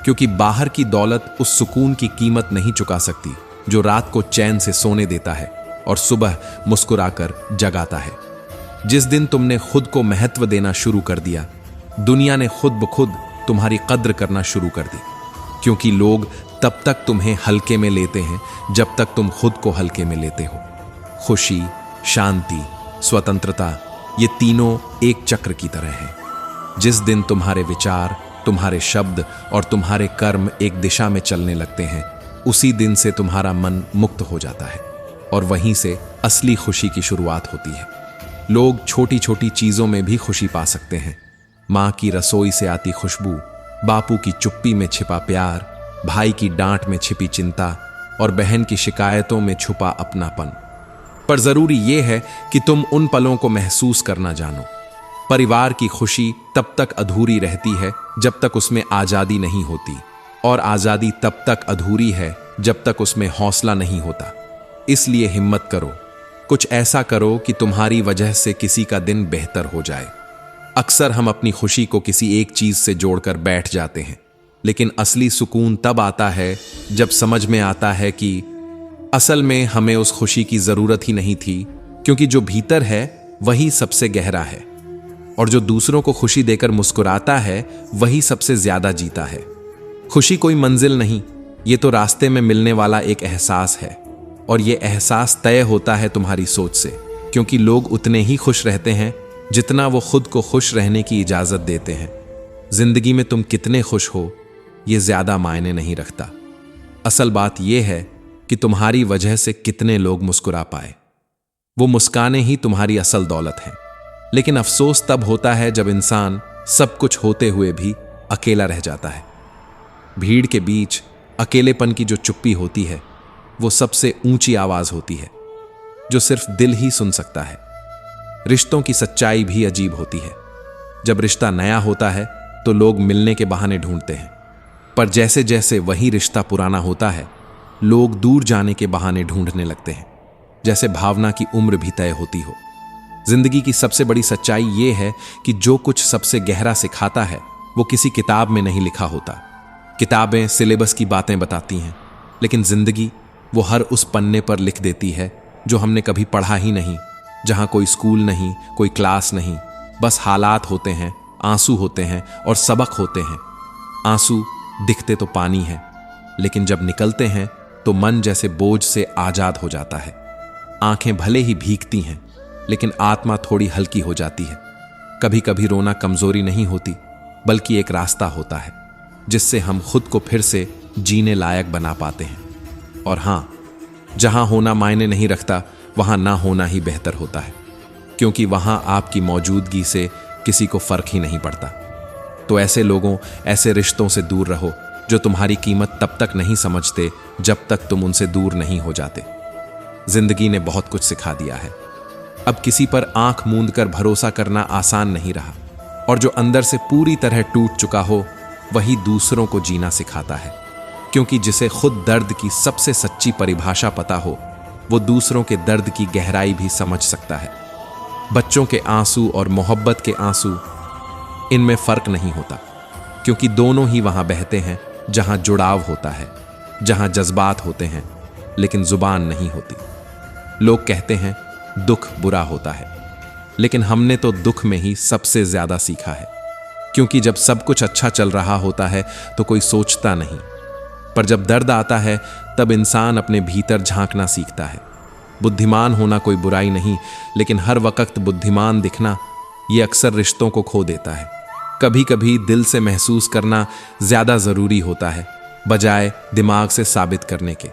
क्योंकि बाहर की दौलत उस सुकून की कीमत नहीं चुका सकती जो रात को चैन से सोने देता है और सुबह मुस्कुराकर जगाता है। जिस दिन तुमने खुद को महत्व देना शुरू कर दिया, दुनिया ने खुद ब खुद तुम्हारी कद्र करना शुरू कर दी, क्योंकि लोग तब तक तुम्हें हल्के में लेते हैं जब तक तुम खुद को हल्के में लेते हो। खुशी, शांति, स्वतंत्रता, ये तीनों एक चक्र की तरह हैं। जिस दिन तुम्हारे विचार, तुम्हारे शब्द और तुम्हारे कर्म एक दिशा में चलने लगते हैं, उसी दिन से तुम्हारा मन मुक्त हो जाता है और वहीं से असली खुशी की शुरुआत होती है। लोग छोटी छोटी चीजों में भी खुशी पा सकते हैं। माँ की रसोई से आती खुशबू, बापू की चुप्पी में छिपा प्यार, भाई की डांट में छिपी चिंता और बहन की शिकायतों में छुपा अपनापन। पर जरूरी यह है कि तुम उन पलों को महसूस करना जानो। परिवार की खुशी तब तक अधूरी रहती है जब तक उसमें आजादी नहीं होती, और आजादी तब तक अधूरी है जब तक उसमें हौसला नहीं होता। इसलिए हिम्मत करो, कुछ ऐसा करो कि तुम्हारी वजह से किसी का दिन बेहतर हो जाए। अक्सर हम अपनी खुशी को किसी एक चीज से जोड़कर बैठ जाते हैं, लेकिन असली सुकून तब आता है जब समझ में आता है कि असल में हमें उस खुशी की जरूरत ही नहीं थी, क्योंकि जो भीतर है वही सबसे गहरा है, और जो दूसरों को खुशी देकर मुस्कुराता है वही सबसे ज्यादा जीता है। खुशी कोई मंजिल नहीं, ये तो रास्ते में मिलने वाला एक एहसास है, और ये एहसास तय होता है तुम्हारी सोच से, क्योंकि लोग उतने ही खुश रहते हैं जितना वो खुद को खुश रहने की इजाजत देते हैं। जिंदगी में तुम कितने खुश हो ये ज्यादा मायने नहीं रखता। असल बात यह है कि तुम्हारी वजह से कितने लोग मुस्कुरा पाए। वो मुस्काने ही तुम्हारी असल दौलत है। लेकिन अफसोस तब होता है जब इंसान सब कुछ होते हुए भी अकेला रह जाता है। भीड़ के बीच अकेलेपन की जो चुप्पी होती है वो सबसे ऊंची आवाज होती है, जो सिर्फ दिल ही सुन सकता है। रिश्तों की सच्चाई भी अजीब होती है। जब रिश्ता नया होता है तो लोग मिलने के बहाने ढूंढते हैं, पर जैसे जैसे वही रिश्ता पुराना होता है, लोग दूर जाने के बहाने ढूंढने लगते हैं, जैसे भावना की उम्र भी तय होती हो। जिंदगी की सबसे बड़ी सच्चाई यह है कि जो कुछ सबसे गहरा सिखाता है वो किसी किताब में नहीं लिखा होता। किताबें सिलेबस की बातें बताती हैं, लेकिन जिंदगी वो हर उस पन्ने पर लिख देती है जो हमने कभी पढ़ा ही नहीं, जहां कोई स्कूल नहीं, कोई क्लास नहीं, बस हालात होते हैं, आंसू होते हैं और सबक होते हैं। आंसू दिखते तो पानी है, लेकिन जब निकलते हैं तो मन जैसे बोझ से आजाद हो जाता है। आंखें भले ही भीगती हैं, लेकिन आत्मा थोड़ी हल्की हो जाती है। कभी कभी रोना कमजोरी नहीं होती, बल्कि एक रास्ता होता है जिससे हम खुद को फिर से जीने लायक बना पाते हैं। और हां, जहां होना मायने नहीं रखता वहां ना होना ही बेहतर होता है, क्योंकि वहां आपकी मौजूदगी से किसी को फर्क ही नहीं पड़ता। तो ऐसे लोगों, ऐसे रिश्तों से दूर रहो जो तुम्हारी कीमत तब तक नहीं समझते जब तक तुम उनसे दूर नहीं हो जाते। जिंदगी ने बहुत कुछ सिखा दिया है। अब किसी पर आंख मूंद कर भरोसा करना आसान नहीं रहा, और जो अंदर से पूरी तरह टूट चुका हो वही दूसरों को जीना सिखाता है, क्योंकि जिसे खुद दर्द की सबसे सच्ची परिभाषा पता हो वो दूसरों के दर्द की गहराई भी समझ सकता है। बच्चों के आंसू और मोहब्बत के आंसू, इनमें फर्क नहीं होता, क्योंकि दोनों ही वहां बहते हैं जहां जुड़ाव होता है, जहां जज्बात होते हैं, लेकिन जुबान नहीं होती। लोग कहते हैं दुख बुरा होता है, लेकिन हमने तो दुख में ही सबसे ज्यादा सीखा है, क्योंकि जब सब कुछ अच्छा चल रहा होता है तो कोई सोचता नहीं, पर जब दर्द आता है तब इंसान अपने भीतर झांकना सीखता है। बुद्धिमान होना कोई बुराई नहीं, लेकिन हर वक्त बुद्धिमान दिखना ये अक्सर रिश्तों को खो देता है। कभी कभी दिल से महसूस करना ज्यादा जरूरी होता है, बजाय दिमाग से साबित करने के।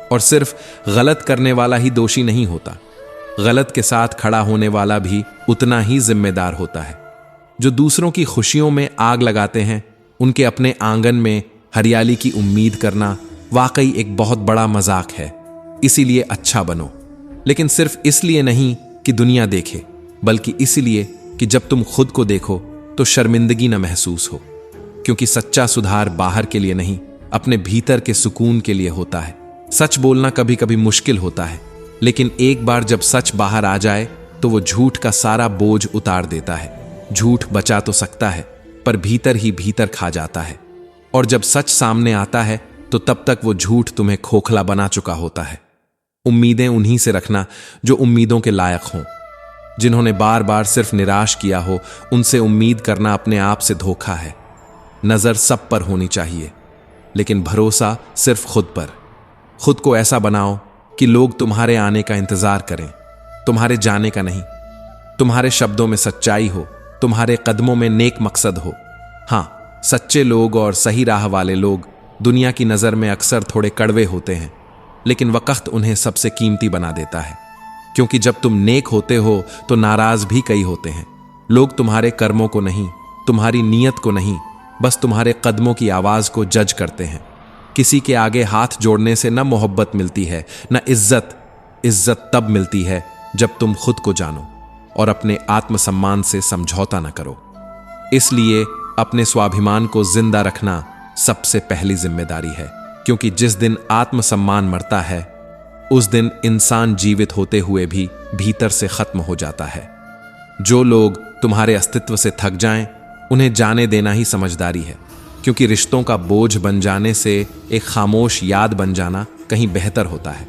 और सिर्फ गलत करने वाला ही दोषी नहीं होता, गलत के साथ खड़ा होने वाला भी उतना ही जिम्मेदार होता है। जो दूसरों की खुशियों में आग लगाते हैं, उनके अपने आंगन में हरियाली की उम्मीद करना वाकई एक बहुत बड़ा मजाक है। इसीलिए अच्छा बनो, लेकिन सिर्फ इसलिए नहीं कि दुनिया देखे, बल्कि इसलिए कि जब तुम खुद को देखो तो शर्मिंदगी न महसूस हो, क्योंकि सच्चा सुधार बाहर के लिए नहीं, अपने भीतर के सुकून के लिए होता है। सच बोलना कभी कभी मुश्किल होता है, लेकिन एक बार जब सच बाहर आ जाए तो वो झूठ का सारा बोझ उतार देता है। झूठ बचा तो सकता है, पर भीतर ही भीतर खा जाता है, और जब सच सामने आता है तो तब तक वो झूठ तुम्हें खोखला बना चुका होता है। उम्मीदें उन्हीं से रखना जो उम्मीदों के लायक हों। जिन्होंने बार बार सिर्फ निराश किया हो, उनसे उम्मीद करना अपने आप से धोखा है। नजर सब पर होनी चाहिए, लेकिन भरोसा सिर्फ खुद पर। खुद को ऐसा बनाओ कि लोग तुम्हारे आने का इंतजार करें, तुम्हारे जाने का नहीं। तुम्हारे शब्दों में सच्चाई हो, तुम्हारे कदमों में नेक मकसद हो। हाँ, सच्चे लोग और सही राह वाले लोग दुनिया की नज़र में अक्सर थोड़े कड़वे होते हैं, लेकिन वक्त उन्हें सबसे कीमती बना देता है। क्योंकि जब तुम नेक होते हो तो नाराज भी कई होते हैं। लोग तुम्हारे कर्मों को नहीं, तुम्हारी नीयत को नहीं, बस तुम्हारे कदमों की आवाज़ को जज करते हैं। किसी के आगे हाथ जोड़ने से न मोहब्बत मिलती है न इज्जत। इज्जत तब मिलती है जब तुम खुद को जानो और अपने आत्मसम्मान से समझौता न करो। इसलिए अपने स्वाभिमान को जिंदा रखना सबसे पहली जिम्मेदारी है, क्योंकि जिस दिन आत्मसम्मान मरता है उस दिन इंसान जीवित होते हुए भी भीतर से खत्म हो जाता है। जो लोग तुम्हारे अस्तित्व से थक जाएं, उन्हें जाने देना ही समझदारी है, क्योंकि रिश्तों का बोझ बन जाने से एक खामोश याद बन जाना कहीं बेहतर होता है।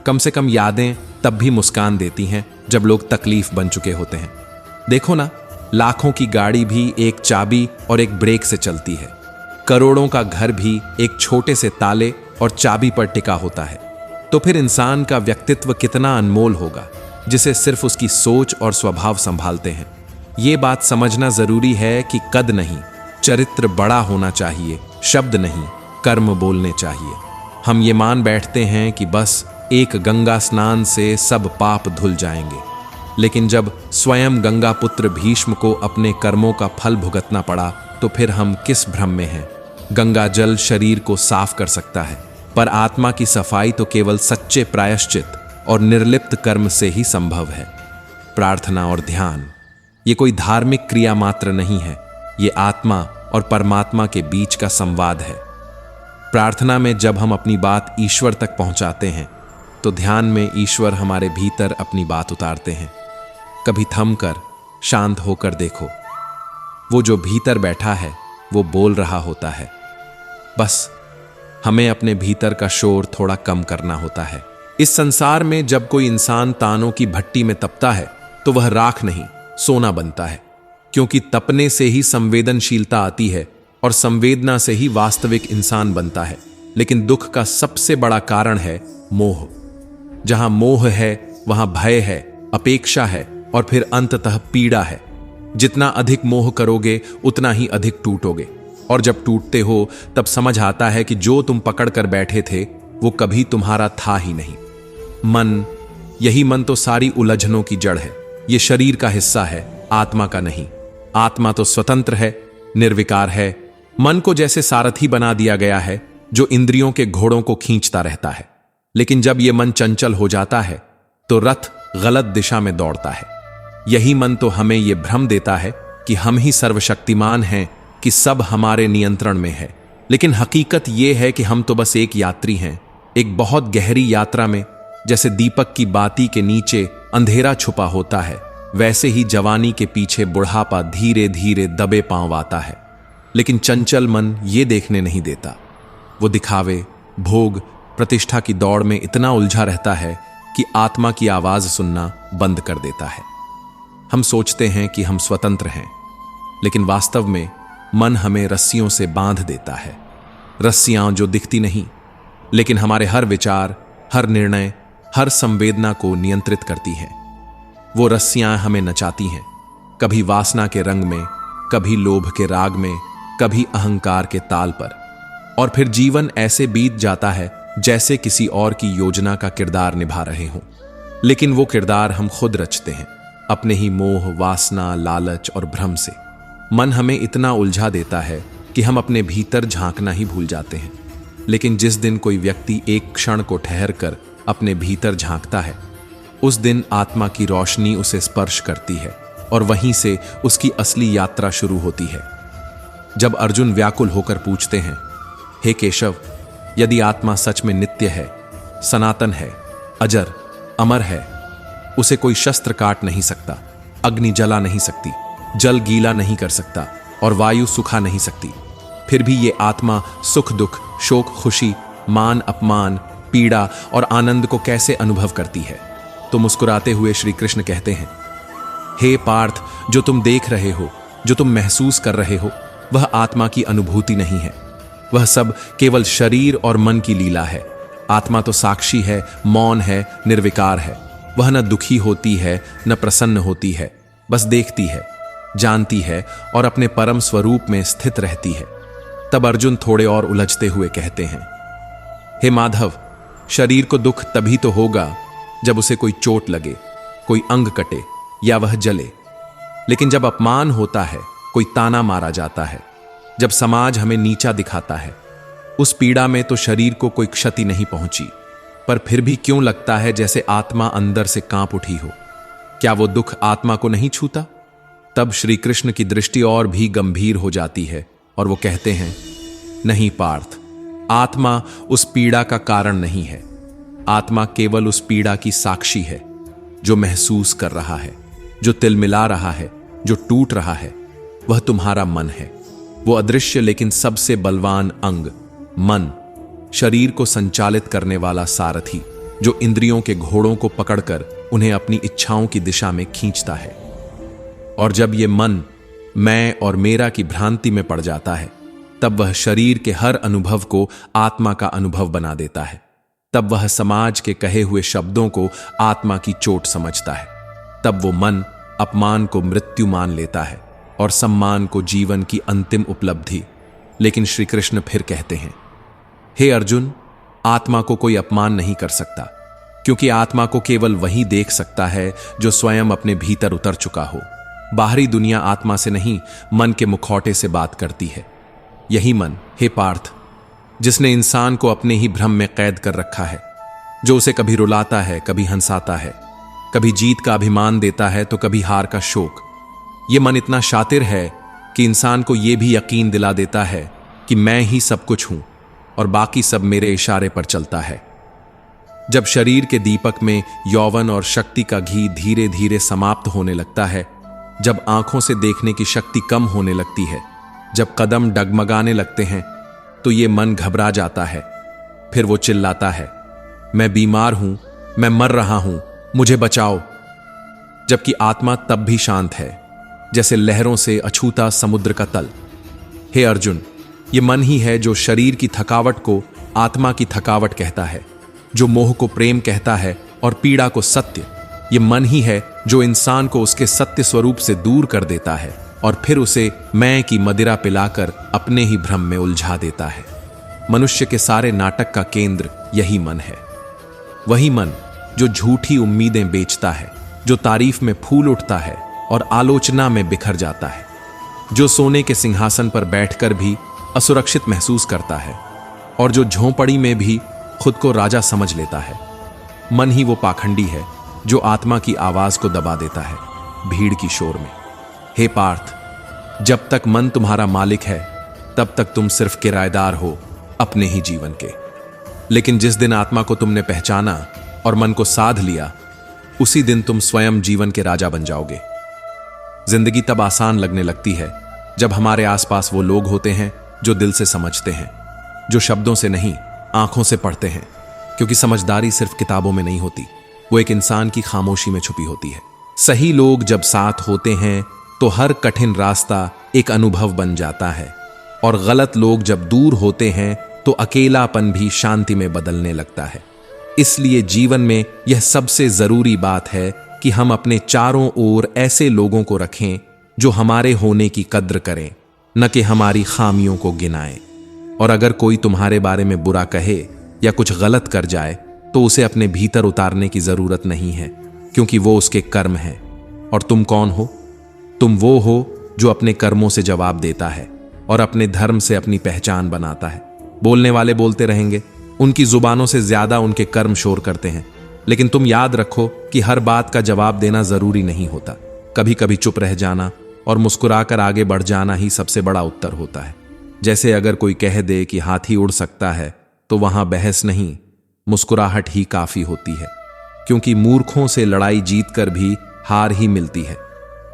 कम से कम यादें तब भी मुस्कान देती हैं जब लोग तकलीफ बन चुके होते हैं। देखो ना, लाखों की गाड़ी भी एक चाबी और एक ब्रेक से चलती है। करोड़ों का घर भी एक छोटे से ताले और चाबी पर टिका होता है। तो फिर इंसान का व्यक्तित्व कितना अनमोल होगा, जिसे सिर्फ उसकी सोच और स्वभाव संभालते हैं। ये बात समझना जरूरी है कि कद नहीं, चरित्र बड़ा होना चाहिए, शब्द नहीं, कर्म बोलने चाहिए। हम ये मान बैठते हैं कि बस एक गंगा स्नान से सब पाप धुल जाएंगे, लेकिन जब स्वयं गंगा पुत्र भीष्म को अपने कर्मों का फल भुगतना पड़ा तो फिर हम किस भ्रम में हैं। गंगा जल शरीर को साफ कर सकता है, पर आत्मा की सफाई तो केवल सच्चे प्रायश्चित और निर्लिप्त कर्म से ही संभव है। प्रार्थना और ध्यान ये कोई धार्मिक क्रिया मात्र नहीं है, ये आत्मा और परमात्मा के बीच का संवाद है। प्रार्थना में जब हम अपनी बात ईश्वर तक पहुंचाते हैं तो ध्यान में ईश्वर हमारे भीतर अपनी बात उतारते हैं। कभी थम कर शांत होकर देखो, वो जो भीतर बैठा है वो बोल रहा होता है। बस हमें अपने भीतर का शोर थोड़ा कम करना होता है। इस संसार में जब कोई इंसान तानों की भट्टी में तपता है तो वह राख नहीं, सोना बनता है, क्योंकि तपने से ही संवेदनशीलता आती है और संवेदना से ही वास्तविक इंसान बनता है। लेकिन दुख का सबसे बड़ा कारण है मोह। जहां मोह है वहां भय है, अपेक्षा है और फिर अंततः पीड़ा है। जितना अधिक मोह करोगे उतना ही अधिक टूटोगे, और जब टूटते हो तब समझ आता है कि जो तुम पकड़ कर बैठे थे वो कभी तुम्हारा था ही नहीं। मन, यही मन तो सारी उलझनों की जड़ है। ये शरीर का हिस्सा है, आत्मा का नहीं। आत्मा तो स्वतंत्र है, निर्विकार है। मन को जैसे सारथी बना दिया गया है जो इंद्रियों के घोड़ों को खींचता रहता है। लेकिन जब यह मन चंचल हो जाता है तो रथ गलत दिशा में दौड़ता है। यही मन तो हमें यह भ्रम देता है कि हम ही सर्वशक्तिमान हैं, कि सब हमारे नियंत्रण में है। लेकिन हकीकत यह है कि हम तो बस एक यात्री हैं, एक बहुत गहरी यात्रा में। जैसे दीपक की बाती के नीचे अंधेरा छुपा होता है, वैसे ही जवानी के पीछे बुढ़ापा धीरे धीरे दबे पांव आता है। लेकिन चंचल मन ये देखने नहीं देता। वो दिखावे, भोग, प्रतिष्ठा की दौड़ में इतना उलझा रहता है कि आत्मा की आवाज सुनना बंद कर देता है। हम सोचते हैं कि हम स्वतंत्र हैं, लेकिन वास्तव में मन हमें रस्सियों से बांध देता है। रस्सियां जो दिखती नहीं, लेकिन हमारे हर विचार, हर निर्णय, हर संवेदना को नियंत्रित करती हैं। वो रस्सियां हमें नचाती हैं, कभी वासना के रंग में, कभी लोभ के राग में, कभी अहंकार के ताल पर। और फिर जीवन ऐसे बीत जाता है जैसे किसी और की योजना का किरदार निभा रहे हों। लेकिन वो किरदार हम खुद रचते हैं, अपने ही मोह, वासना, लालच और भ्रम से। मन हमें इतना उलझा देता है कि हम अपने भीतर झांकना ही भूल जाते हैं। लेकिन जिस दिन कोई व्यक्ति एक क्षण को ठहर कर अपने भीतर झांकता है, उस दिन आत्मा की रोशनी उसे स्पर्श करती है और वहीं से उसकी असली यात्रा शुरू होती है। जब अर्जुन व्याकुल होकर पूछते हैं, हे केशव, यदि आत्मा सच में नित्य है, सनातन है, अजर, अमर है, उसे कोई शस्त्र काट नहीं सकता, अग्नि जला नहीं सकती, जल गीला नहीं कर सकता और वायु सुखा नहीं सकती, फिर भी ये आत्मा सुख दुख, शोक खुशी, मान अपमान, पीड़ा और आनंद को कैसे अनुभव करती है? तो मुस्कुराते हुए श्री कृष्ण कहते हैं, हे पार्थ, जो तुम देख रहे हो, जो तुम महसूस कर रहे हो, वह आत्मा की अनुभूति नहीं है। वह सब केवल शरीर और मन की लीला है। आत्मा तो साक्षी है, मौन है, निर्विकार है। वह न दुखी होती है न प्रसन्न होती है, बस देखती है, जानती है और अपने परम स्वरूप में स्थित रहती है। तब अर्जुन थोड़े और उलझते हुए कहते हैं, हे माधव, शरीर को दुख तभी तो होगा जब उसे कोई चोट लगे, कोई अंग कटे या वह जले। लेकिन जब अपमान होता है, कोई ताना मारा जाता है, जब समाज हमें नीचा दिखाता है, उस पीड़ा में तो शरीर को कोई क्षति नहीं पहुंची, पर फिर भी क्यों लगता है जैसे आत्मा अंदर से कांप उठी हो। क्या वो दुख आत्मा को नहीं छूता? तब श्री कृष्ण की दृष्टि और भी गंभीर हो जाती है और वो कहते हैं, नहीं पार्थ, आत्मा उस पीड़ा का कारण नहीं है। आत्मा केवल उस पीड़ा की साक्षी है, जो महसूस कर रहा है, जो तिलमिला रहा है, जो टूट रहा है। वह तुम्हारा मन है, वो अदृश्य लेकिन सबसे बलवान अंग। मन शरीर को संचालित करने वाला सारथी, जो इंद्रियों के घोड़ों को पकड़कर उन्हें अपनी इच्छाओं की दिशा में खींचता है। और जब ये मन मैं और मेरा की भ्रांति में पड़ जाता है, तब वह शरीर के हर अनुभव को आत्मा का अनुभव बना देता है। तब वह समाज के कहे हुए शब्दों को आत्मा की चोट समझता है। तब वो मन अपमान को मृत्यु मान लेता है और सम्मान को जीवन की अंतिम उपलब्धि। लेकिन श्री कृष्ण फिर कहते हैं, हे अर्जुन, आत्मा को कोई अपमान नहीं कर सकता, क्योंकि आत्मा को केवल वही देख सकता है जो स्वयं अपने भीतर उतर चुका हो। बाहरी दुनिया आत्मा से नहीं, मन के मुखौटे से बात करती है। यही मन, हे पार्थ, जिसने इंसान को अपने ही भ्रम में कैद कर रखा है, जो उसे कभी रुलाता है, कभी हंसाता है, कभी जीत का अभिमान देता है तो कभी हार का शोक। ये मन इतना शातिर है कि इंसान को यह भी यकीन दिला देता है कि मैं ही सब कुछ हूं और बाकी सब मेरे इशारे पर चलता है। जब शरीर के दीपक में यौवन और शक्ति का घी धीरे धीरे समाप्त होने लगता है, जब आंखों से देखने की शक्ति कम होने लगती है, जब कदम डगमगाने लगते हैं, तो ये मन घबरा जाता है। फिर वो चिल्लाता है, मैं बीमार हूं, मैं मर रहा हूं, मुझे बचाओ। जबकि आत्मा तब भी शांत है, जैसे लहरों से अछूता समुद्र का तल। हे अर्जुन, ये मन ही है जो शरीर की थकावट को आत्मा की थकावट कहता है, जो मोह को प्रेम कहता है और पीड़ा को सत्य। ये मन ही है जो इंसान को उसके सत्य स्वरूप से दूर कर देता है और फिर उसे मैं की मदिरा पिलाकर अपने ही भ्रम में उलझा देता है। मनुष्य के सारे नाटक का केंद्र यही मन है। वही मन जो झूठी उम्मीदें बेचता है, जो तारीफ में फूल उठता है और आलोचना में बिखर जाता है, जो सोने के सिंहासन पर बैठकर भी असुरक्षित महसूस करता है और जो झोंपड़ी में भी खुद को राजा समझ लेता है। मन ही वो पाखंडी है जो आत्मा की आवाज को दबा देता है भीड़ की शोर में। हे पार्थ, जब तक मन तुम्हारा मालिक है, तब तक तुम सिर्फ किराएदार हो अपने ही जीवन के। लेकिन जिस दिन आत्मा को तुमने पहचाना और मन को साध लिया, उसी दिन तुम स्वयं जीवन के राजा बन जाओगे। जिंदगी तब आसान लगने लगती है जब हमारे आसपास वो लोग होते हैं जो दिल से समझते हैं, जो शब्दों से नहीं आंखों से पढ़ते हैं। क्योंकि समझदारी सिर्फ किताबों में नहीं होती, वो एक इंसान की खामोशी में छुपी होती है। सही लोग जब साथ होते हैं तो हर कठिन रास्ता एक अनुभव बन जाता है, और गलत लोग जब दूर होते हैं तो अकेलापन भी शांति में बदलने लगता है। इसलिए जीवन में यह सबसे जरूरी बात है कि हम अपने चारों ओर ऐसे लोगों को रखें जो हमारे होने की कद्र करें, न कि हमारी खामियों को गिनाएं। और अगर कोई तुम्हारे बारे में बुरा कहे या कुछ गलत कर जाए तो उसे अपने भीतर उतारने की जरूरत नहीं है, क्योंकि वो उसके कर्म है। और तुम कौन हो? तुम वो हो जो अपने कर्मों से जवाब देता है और अपने धर्म से अपनी पहचान बनाता है। बोलने वाले बोलते रहेंगे, उनकी जुबानों से ज्यादा उनके कर्म शोर करते हैं। लेकिन तुम याद रखो कि हर बात का जवाब देना जरूरी नहीं होता। कभी कभी चुप रह जाना और मुस्कुराकर आगे बढ़ जाना ही सबसे बड़ा उत्तर होता है। जैसे अगर कोई कह दे कि हाथी उड़ सकता है, तो वहां बहस नहीं, मुस्कुराहट ही काफी होती है। क्योंकि मूर्खों से लड़ाई जीतकर भी हार ही मिलती है,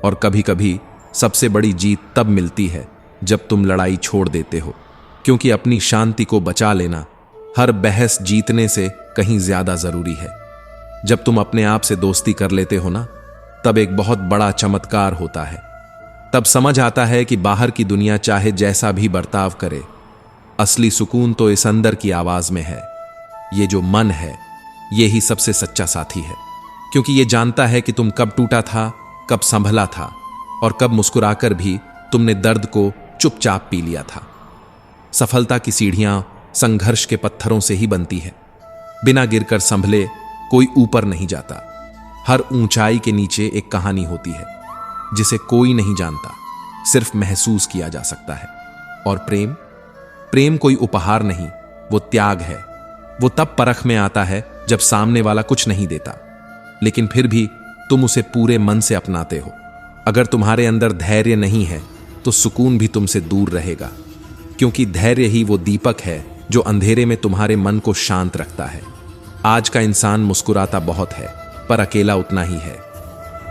और कभी कभी सबसे बड़ी जीत तब मिलती है जब तुम लड़ाई छोड़ देते हो। क्योंकि अपनी शांति को बचा लेना हर बहस जीतने से कहीं ज्यादा जरूरी है। जब तुम अपने आप से दोस्ती कर लेते हो ना, तब एक बहुत बड़ा चमत्कार होता है। तब समझ आता है कि बाहर की दुनिया चाहे जैसा भी बर्ताव करे, असली सुकून तो इस अंदर की आवाज में है। ये जो मन है, ये ही सबसे सच्चा साथी है, क्योंकि ये जानता है कि तुम कब टूटा था, कब संभला था और कब मुस्कुराकर भी तुमने दर्द को चुपचाप पी लिया था। सफलता की सीढ़ियां संघर्ष के पत्थरों से ही बनती है। बिना गिरकर संभले कोई ऊपर नहीं जाता। हर ऊंचाई के नीचे एक कहानी होती है जिसे कोई नहीं जानता, सिर्फ महसूस किया जा सकता है। और प्रेम, प्रेम कोई उपहार नहीं, वो त्याग है। वो तब परख में आता है जब सामने वाला कुछ नहीं देता, लेकिन फिर भी तुम उसे पूरे मन से अपनाते हो। अगर तुम्हारे अंदर धैर्य नहीं है तो सुकून भी तुमसे दूर रहेगा, क्योंकि धैर्य ही वो दीपक है जो अंधेरे में तुम्हारे मन को शांत रखता है। आज का इंसान मुस्कुराता बहुत है, पर अकेला उतना ही है।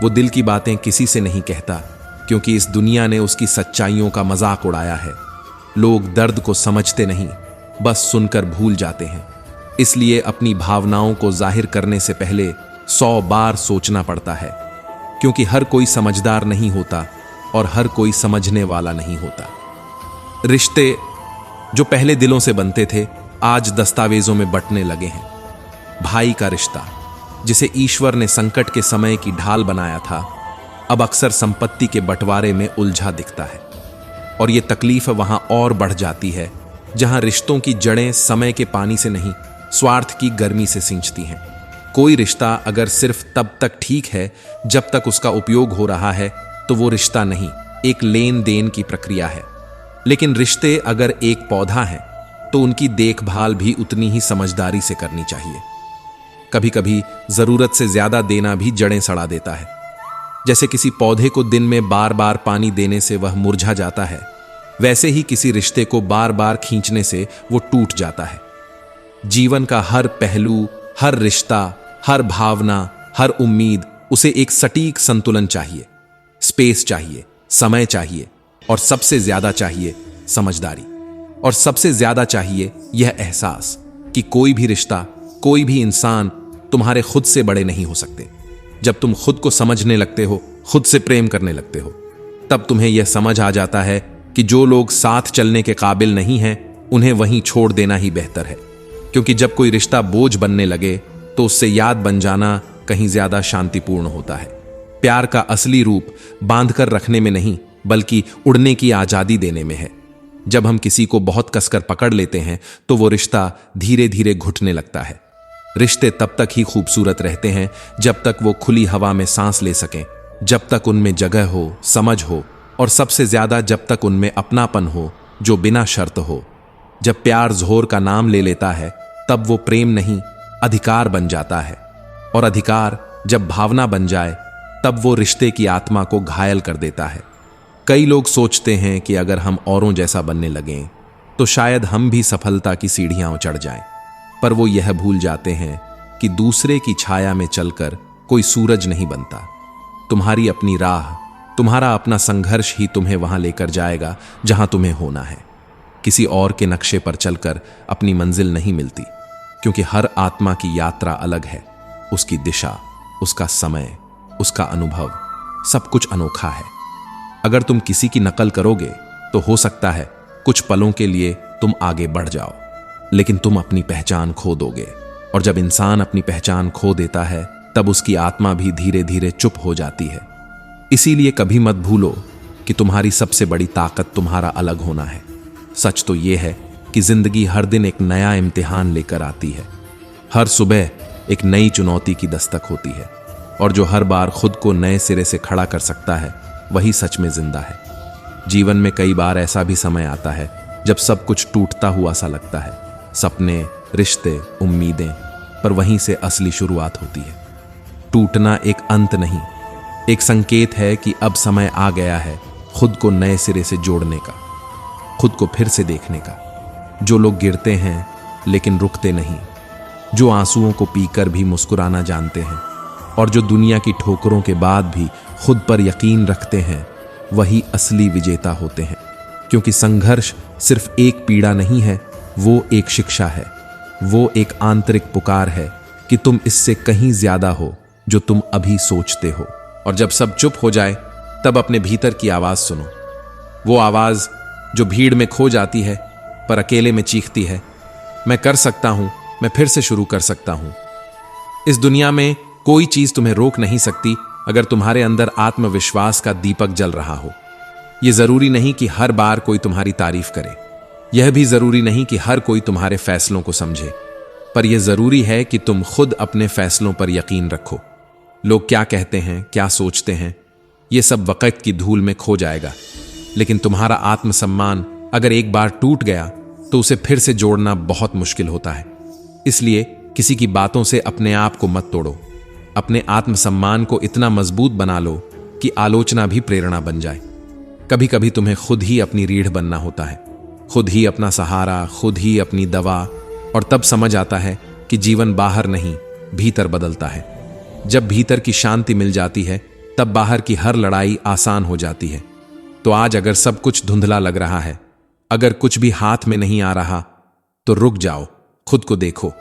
वो दिल की बातें किसी से नहीं कहता, क्योंकि इस दुनिया ने उसकी सच्चाइयों का मजाक उड़ाया है। लोग दर्द को समझते नहीं, बस सुनकर भूल जाते हैं। इसलिए अपनी भावनाओं को जाहिर करने से पहले 100 बार सोचना पड़ता है, क्योंकि हर कोई समझदार नहीं होता और हर कोई समझने वाला नहीं होता। रिश्ते जो पहले दिलों से बनते थे, आज दस्तावेजों में बंटने लगे हैं। भाई का रिश्ता, जिसे ईश्वर ने संकट के समय की ढाल बनाया था, अब अक्सर संपत्ति के बंटवारे में उलझा दिखता है। और यह तकलीफ वहां और बढ़ जाती है जहां रिश्तों की जड़ें समय के पानी से नहीं, स्वार्थ की गर्मी से सिंचती हैं। कोई रिश्ता अगर सिर्फ तब तक ठीक है जब तक उसका उपयोग हो रहा है, तो वो रिश्ता नहीं, एक लेन देन की प्रक्रिया है। लेकिन रिश्ते अगर एक पौधा है तो उनकी देखभाल भी उतनी ही समझदारी से करनी चाहिए। कभी कभी जरूरत से ज्यादा देना भी जड़ें सड़ा देता है। जैसे किसी पौधे को दिन में बार बार पानी देने से वह मुरझा जाता है, वैसे ही किसी रिश्ते को बार बार खींचने से वो टूट जाता है। जीवन का हर पहलू, हर रिश्ता, हर भावना, हर उम्मीद, उसे एक सटीक संतुलन चाहिए। स्पेस चाहिए, समय चाहिए और सबसे ज्यादा चाहिए समझदारी। और सबसे ज्यादा चाहिए यह एहसास कि कोई भी रिश्ता, कोई भी इंसान तुम्हारे खुद से बड़े नहीं हो सकते। जब तुम खुद को समझने लगते हो, खुद से प्रेम करने लगते हो, तब तुम्हें यह समझ आ जाता है कि जो लोग साथ चलने के काबिल नहीं हैं, उन्हें वहीं छोड़ देना ही बेहतर है। क्योंकि जब कोई रिश्ता बोझ बनने लगे तो उससे याद बन जाना कहीं ज्यादा शांतिपूर्ण होता है। प्यार का असली रूप बांधकर रखने में नहीं, बल्कि उड़ने की आजादी देने में है। जब हम किसी को बहुत कसकर पकड़ लेते हैं तो वो रिश्ता धीरे धीरे घुटने लगता है। रिश्ते तब तक ही खूबसूरत रहते हैं जब तक वो खुली हवा में सांस ले सकें, जब तक उनमें जगह हो, समझ हो और सबसे ज्यादा जब तक उनमें अपनापन हो जो बिना शर्त हो। जब प्यार जोर का नाम ले लेता है तब वो प्रेम नहीं, अधिकार बन जाता है। और अधिकार जब भावना बन जाए तब वो रिश्ते की आत्मा को घायल कर देता है। कई लोग सोचते हैं कि अगर हम औरों जैसा बनने लगें तो शायद हम भी सफलता की सीढ़ियां चढ़ जाएं, पर वो यह भूल जाते हैं कि दूसरे की छाया में चलकर कोई सूरज नहीं बनता। तुम्हारी अपनी राह, तुम्हारा अपना संघर्ष ही तुम्हें वहां लेकर जाएगा जहां तुम्हें होना है। किसी और के नक्शे पर चलकर अपनी मंजिल नहीं मिलती, क्योंकि हर आत्मा की यात्रा अलग है। उसकी दिशा, उसका समय, उसका अनुभव, सब कुछ अनोखा है। अगर तुम किसी की नकल करोगे तो हो सकता है कुछ पलों के लिए तुम आगे बढ़ जाओ, लेकिन तुम अपनी पहचान खो दोगे। और जब इंसान अपनी पहचान खो देता है तब उसकी आत्मा भी धीरे धीरे चुप हो जाती है। इसीलिए कभी मत भूलो कि तुम्हारी सबसे बड़ी ताकत तुम्हारा अलग होना है। सच तो यह है कि जिंदगी हर दिन एक नया इम्तिहान लेकर आती है। हर सुबह एक नई चुनौती की दस्तक होती है, और जो हर बार खुद को नए सिरे से खड़ा कर सकता है वही सच में जिंदा है। जीवन में कई बार ऐसा भी समय आता है जब सब कुछ टूटता हुआ सा लगता है, सपने, रिश्ते, उम्मीदें, पर वहीं से असली शुरुआत होती है। टूटना एक अंत नहीं, एक संकेत है कि अब समय आ गया है खुद को नए सिरे से जोड़ने का, खुद को फिर से देखने का। जो लोग गिरते हैं लेकिन रुकते नहीं, जो आंसुओं को पीकर भी मुस्कुराना जानते हैं, और जो दुनिया की ठोकरों के बाद भी खुद पर यकीन रखते हैं, वही असली विजेता होते हैं। क्योंकि संघर्ष सिर्फ एक पीड़ा नहीं है, वो एक शिक्षा है, वो एक आंतरिक पुकार है कि तुम इससे कहीं ज्यादा हो जो तुम अभी सोचते हो। और जब सब चुप हो जाए तब अपने भीतर की आवाज सुनो, वो आवाज जो भीड़ में खो जाती है पर अकेले में चीखती है, मैं कर सकता हूं, मैं फिर से शुरू कर सकता हूं। इस दुनिया में कोई चीज तुम्हें रोक नहीं सकती अगर तुम्हारे अंदर आत्मविश्वास का दीपक जल रहा हो। यह जरूरी नहीं कि हर बार कोई तुम्हारी तारीफ करे, यह भी जरूरी नहीं कि हर कोई तुम्हारे फैसलों को समझे, पर यह जरूरी है कि तुम खुद अपने फैसलों पर यकीन रखो। लोग क्या कहते हैं, क्या सोचते हैं, यह सब वक्त की धूल में खो जाएगा, लेकिन तुम्हारा आत्मसम्मान अगर एक बार टूट गया तो उसे फिर से जोड़ना बहुत मुश्किल होता है। इसलिए किसी की बातों से अपने आप को मत तोड़ो। अपने आत्मसम्मान को इतना मजबूत बना लो कि आलोचना भी प्रेरणा बन जाए। कभी कभी तुम्हें खुद ही अपनी रीढ़ बनना होता है, खुद ही अपना सहारा, खुद ही अपनी दवा, और तब समझ आता है कि जीवन बाहर नहीं, भीतर बदलता है। जब भीतर की शांति मिल जाती है तब बाहर की हर लड़ाई आसान हो जाती है। तो आज अगर सब कुछ धुंधला लग रहा है, अगर कुछ भी हाथ में नहीं आ रहा, तो रुक जाओ, खुद को देखो।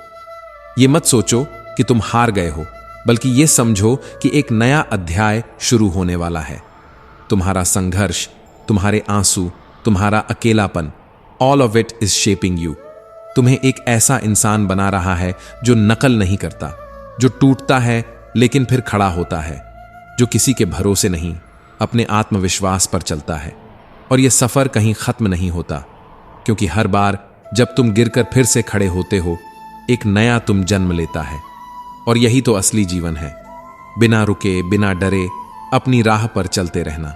ये मत सोचो कि तुम हार गए हो, बल्कि ये समझो कि एक नया अध्याय शुरू होने वाला है। तुम्हारा संघर्ष, तुम्हारे आंसू, तुम्हारा अकेलापन, all of it is shaping you. तुम्हें एक ऐसा इंसान बना रहा है जो नकल नहीं करता, जो टूटता है लेकिन फिर खड़ा होता है, जो किसी के भरोसे नहीं, अपने आत्मविश्वास पर चलता है। और यह सफर कहीं खत्म नहीं होता, क्योंकि हर बार जब तुम गिरकर फिर से खड़े होते हो, एक नया तुम जन्म लेता है। और यही तो असली जीवन है, बिना रुके, बिना डरे, अपनी राह पर चलते रहना,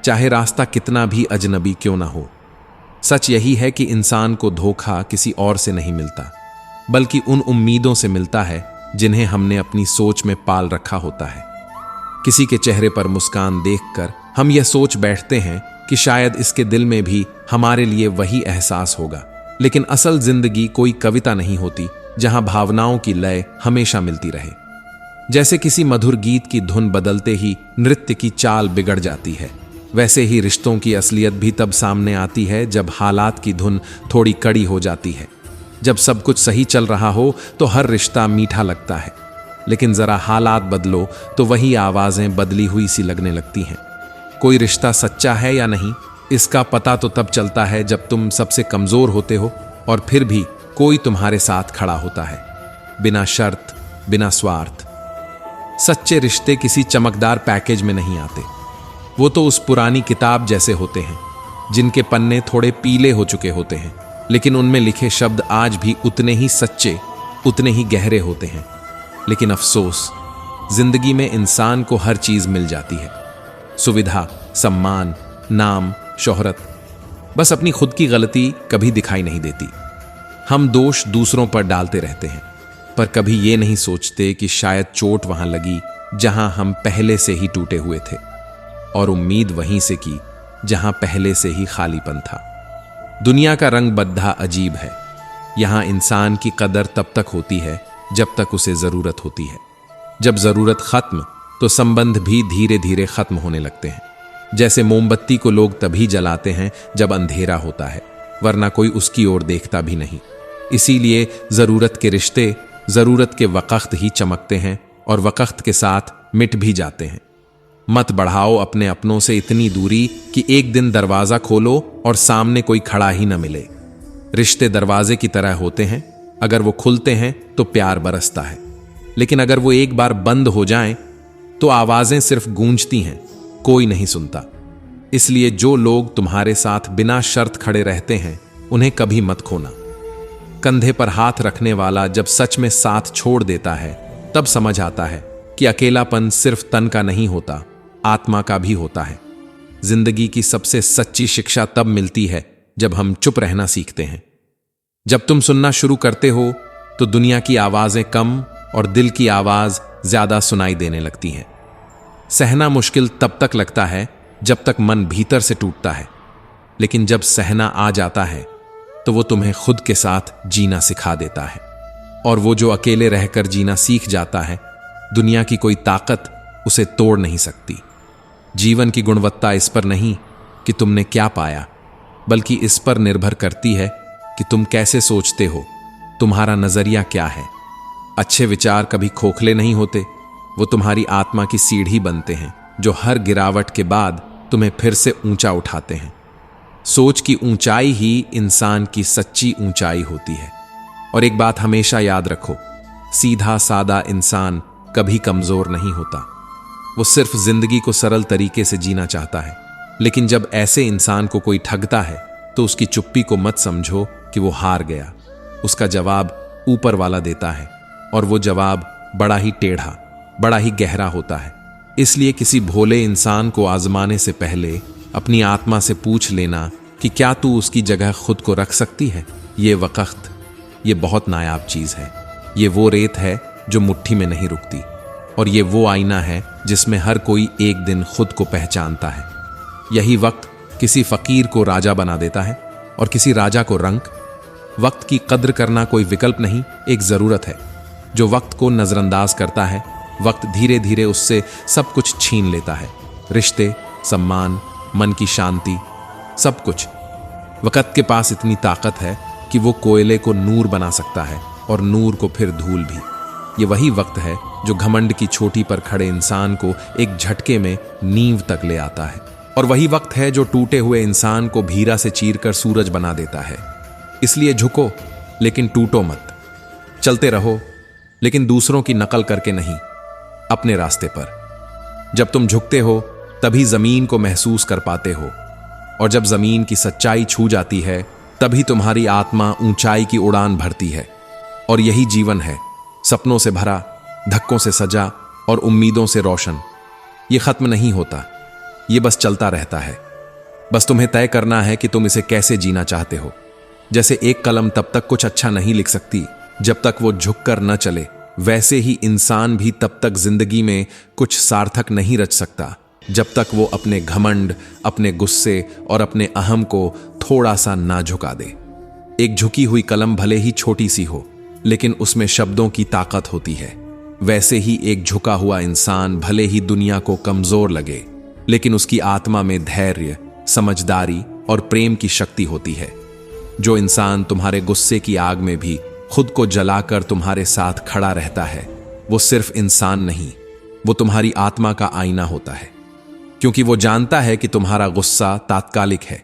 चाहे रास्ता कितना भी अजनबी क्यों ना हो। सच यही है कि इंसान को धोखा किसी और से नहीं मिलता, बल्कि उन उम्मीदों से मिलता है जिन्हें हमने अपनी सोच में पाल रखा होता है। किसी के चेहरे पर मुस्कान देखकर हम यह सोच बैठते हैं कि शायद इसके दिल में भी हमारे लिए वही एहसास होगा, लेकिन असल जिंदगी कोई कविता नहीं होती जहां भावनाओं की लय हमेशा मिलती रहे। जैसे किसी मधुर गीत की धुन बदलते ही नृत्य की चाल बिगड़ जाती है, वैसे ही रिश्तों की असलियत भी तब सामने आती है जब हालात की धुन थोड़ी कड़ी हो जाती है। जब सब कुछ सही चल रहा हो तो हर रिश्ता मीठा लगता है, लेकिन जरा हालात बदलो तो वही आवाजें बदली हुई सी लगने लगती हैं। कोई रिश्ता सच्चा है या नहीं, इसका पता तो तब चलता है जब तुम सबसे कमजोर होते हो और फिर भी कोई तुम्हारे साथ खड़ा होता है, बिना शर्त, बिना स्वार्थ। सच्चे रिश्ते किसी चमकदार पैकेज में नहीं आते, वो तो उस पुरानी किताब जैसे होते हैं जिनके पन्ने थोड़े पीले हो चुके होते हैं, लेकिन उनमें लिखे शब्द आज भी उतने ही सच्चे, उतने ही गहरे होते हैं। लेकिन अफसोस, जिंदगी में इंसान को हर चीज मिल जाती है, सुविधा, सम्मान, नाम, शोहरत, बस अपनी खुद की गलती कभी दिखाई नहीं देती। हम दोष दूसरों पर डालते रहते हैं, पर कभी ये नहीं सोचते कि शायद चोट वहां लगी जहां हम पहले से ही टूटे हुए थे, और उम्मीद वहीं से की जहां पहले से ही खालीपन था। दुनिया का रंग बद्धा अजीब है। यहां इंसान की कदर तब तक होती है जब तक उसे जरूरत होती है। जब जरूरत खत्म तो संबंध भी धीरे धीरे खत्म होने लगते हैं। जैसे मोमबत्ती को लोग तभी जलाते हैं जब अंधेरा होता है, वरना कोई उसकी ओर देखता भी नहीं। इसीलिए जरूरत के रिश्ते जरूरत के वक्त ही चमकते हैं और वक्त के साथ मिट भी जाते हैं। मत बढ़ाओ अपने अपनों से इतनी दूरी कि एक दिन दरवाजा खोलो और सामने कोई खड़ा ही न मिले। रिश्ते दरवाजे की तरह होते हैं, अगर वो खुलते हैं तो प्यार बरसता है, लेकिन अगर वो एक बार बंद हो जाएं तो आवाजें सिर्फ गूंजती हैं, कोई नहीं सुनता। इसलिए जो लोग तुम्हारे साथ बिना शर्त खड़े रहते हैं उन्हें कभी मत खोना। कंधे पर हाथ रखने वाला जब सच में साथ छोड़ देता है तब समझ आता है कि अकेलापन सिर्फ तन का नहीं होता, आत्मा का भी होता है। जिंदगी की सबसे सच्ची शिक्षा तब मिलती है जब हम चुप रहना सीखते हैं। जब तुम सुनना शुरू करते हो तो दुनिया की आवाजें कम और दिल की आवाज ज्यादा सुनाई देने लगती हैं। सहना मुश्किल तब तक लगता है जब तक मन भीतर से टूटता है, लेकिन जब सहना आ जाता है तो वो तुम्हें खुद के साथ जीना सिखा देता है। और वो जो अकेले रहकर जीना सीख जाता है, दुनिया की कोई ताकत उसे तोड़ नहीं सकती। जीवन की गुणवत्ता इस पर नहीं कि तुमने क्या पाया, बल्कि इस पर निर्भर करती है कि तुम कैसे सोचते हो, तुम्हारा नजरिया क्या है। अच्छे विचार कभी खोखले नहीं होते, वो तुम्हारी आत्मा की सीढ़ी बनते हैं जो हर गिरावट के बाद तुम्हें फिर से ऊंचा उठाते हैं। सोच की ऊंचाई ही इंसान की सच्ची ऊंचाई होती है। और एक बात हमेशा याद रखो, सीधा सादा इंसान कभी कमजोर नहीं होता। वो सिर्फ जिंदगी को सरल तरीके से जीना चाहता है। लेकिन जब ऐसे इंसान को कोई ठगता है तो उसकी चुप्पी को मत समझो कि वो हार गया। उसका जवाब ऊपर वाला देता है, और वो जवाब बड़ा ही टेढ़ा, बड़ा ही गहरा होता है। इसलिए किसी भोले इंसान को आजमाने से पहले अपनी आत्मा से पूछ लेना कि क्या तू उसकी जगह खुद को रख सकती है। ये वक्त, ये बहुत नायाब चीज है। ये वो रेत है जो मुट्ठी में नहीं रुकती, और ये वो आईना है जिसमें हर कोई एक दिन खुद को पहचानता है। यही वक्त किसी फकीर को राजा बना देता है और किसी राजा को रंक। वक्त की कद्र करना कोई विकल्प नहीं, एक जरूरत है। जो वक्त को नजरअंदाज करता है, वक्त धीरे धीरे उससे सब कुछ छीन लेता है। रिश्ते, सम्मान, मन की शांति, सब कुछ। वक्त के पास इतनी ताकत है कि वो कोयले को नूर बना सकता है और नूर को फिर धूल भी। ये वही वक्त है जो घमंड की चोटी पर खड़े इंसान को एक झटके में नींव तक ले आता है, और वही वक्त है जो टूटे हुए इंसान को भीरा से चीरकर सूरज बना देता है। इसलिए झुको लेकिन टूटो मत। चलते रहो लेकिन दूसरों की नकल करके नहीं, अपने रास्ते पर। जब तुम झुकते हो तभी जमीन को महसूस कर पाते हो, और जब जमीन की सच्चाई छू जाती है तभी तुम्हारी आत्मा ऊंचाई की उड़ान भरती है। और यही जीवन है, सपनों से भरा, धक्कों से सजा और उम्मीदों से रोशन। ये खत्म नहीं होता, ये बस चलता रहता है। बस तुम्हें तय करना है कि तुम इसे कैसे जीना चाहते हो। जैसे एक कलम तब तक कुछ अच्छा नहीं लिख सकती जब तक वो झुककर न चले, वैसे ही इंसान भी तब तक जिंदगी में कुछ सार्थक नहीं रच सकता जब तक वो अपने घमंड, अपने गुस्से और अपने अहम को थोड़ा सा ना झुका दे। एक झुकी हुई कलम भले ही छोटी सी हो, लेकिन उसमें शब्दों की ताकत होती है। वैसे ही एक झुका हुआ इंसान भले ही दुनिया को कमजोर लगे, लेकिन उसकी आत्मा में धैर्य, समझदारी और प्रेम की शक्ति होती है। जो इंसान तुम्हारे गुस्से की आग में भी खुद को जलाकर तुम्हारे साथ खड़ा रहता है, वो सिर्फ इंसान नहीं, वो तुम्हारी आत्मा का आईना होता है। क्योंकि वो जानता है कि तुम्हारा गुस्सा तात्कालिक है,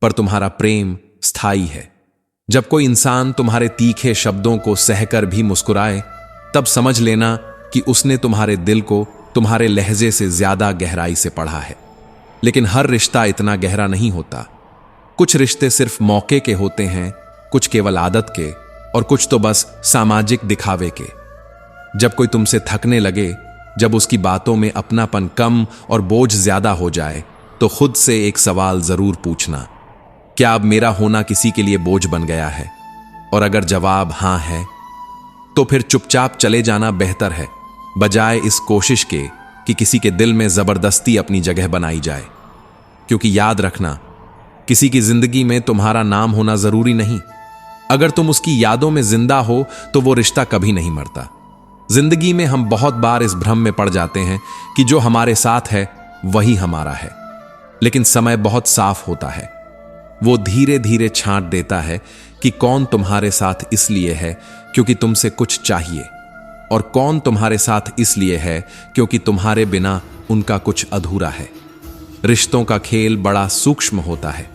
पर तुम्हारा प्रेम स्थायी है। जब कोई इंसान तुम्हारे तीखे शब्दों को सहकर भी मुस्कुराए, तब समझ लेना कि उसने तुम्हारे दिल को तुम्हारे लहजे से ज्यादा गहराई से पढ़ा है। लेकिन हर रिश्ता इतना गहरा नहीं होता। कुछ रिश्ते सिर्फ मौके के होते हैं, कुछ केवल आदत के, और कुछ तो बस सामाजिक दिखावे के। जब कोई तुमसे थकने लगे, जब उसकी बातों में अपनापन कम और बोझ ज्यादा हो जाए, तो खुद से एक सवाल जरूर पूछना, क्या अब मेरा होना किसी के लिए बोझ बन गया है? और अगर जवाब हां है, तो फिर चुपचाप चले जाना बेहतर है, बजाय इस कोशिश के कि किसी के दिल में जबरदस्ती अपनी जगह बनाई जाए। क्योंकि याद रखना, किसी की जिंदगी में तुम्हारा नाम होना जरूरी नहीं। अगर तुम उसकी यादों में जिंदा हो तो वो रिश्ता कभी नहीं मरता। जिंदगी में हम बहुत बार इस भ्रम में पड़ जाते हैं कि जो हमारे साथ है वही हमारा है, लेकिन समय बहुत साफ होता है। वो धीरे धीरे छांट देता है कि कौन तुम्हारे साथ इसलिए है क्योंकि तुमसे कुछ चाहिए, और कौन तुम्हारे साथ इसलिए है क्योंकि तुम्हारे बिना उनका कुछ अधूरा है। रिश्तों का खेल बड़ा सूक्ष्म होता है।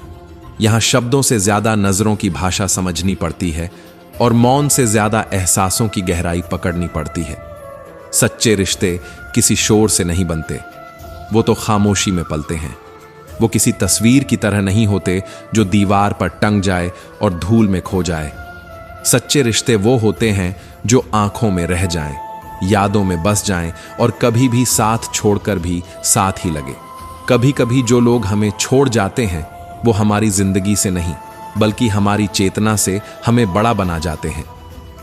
यहां शब्दों से ज्यादा नजरों की भाषा समझनी पड़ती है, और मौन से ज्यादा एहसासों की गहराई पकड़नी पड़ती है। सच्चे रिश्ते किसी शोर से नहीं बनते, वो तो खामोशी में पलते हैं। वो किसी तस्वीर की तरह नहीं होते जो दीवार पर टंग जाए और धूल में खो जाए। सच्चे रिश्ते वो होते हैं जो आंखों में रह जाएं, यादों में बस जाएं, और कभी भी साथ छोड़कर भी साथ ही लगे। कभी कभी जो लोग हमें छोड़ जाते हैं वो हमारी जिंदगी से नहीं, बल्कि हमारी चेतना से हमें बड़ा बना जाते हैं।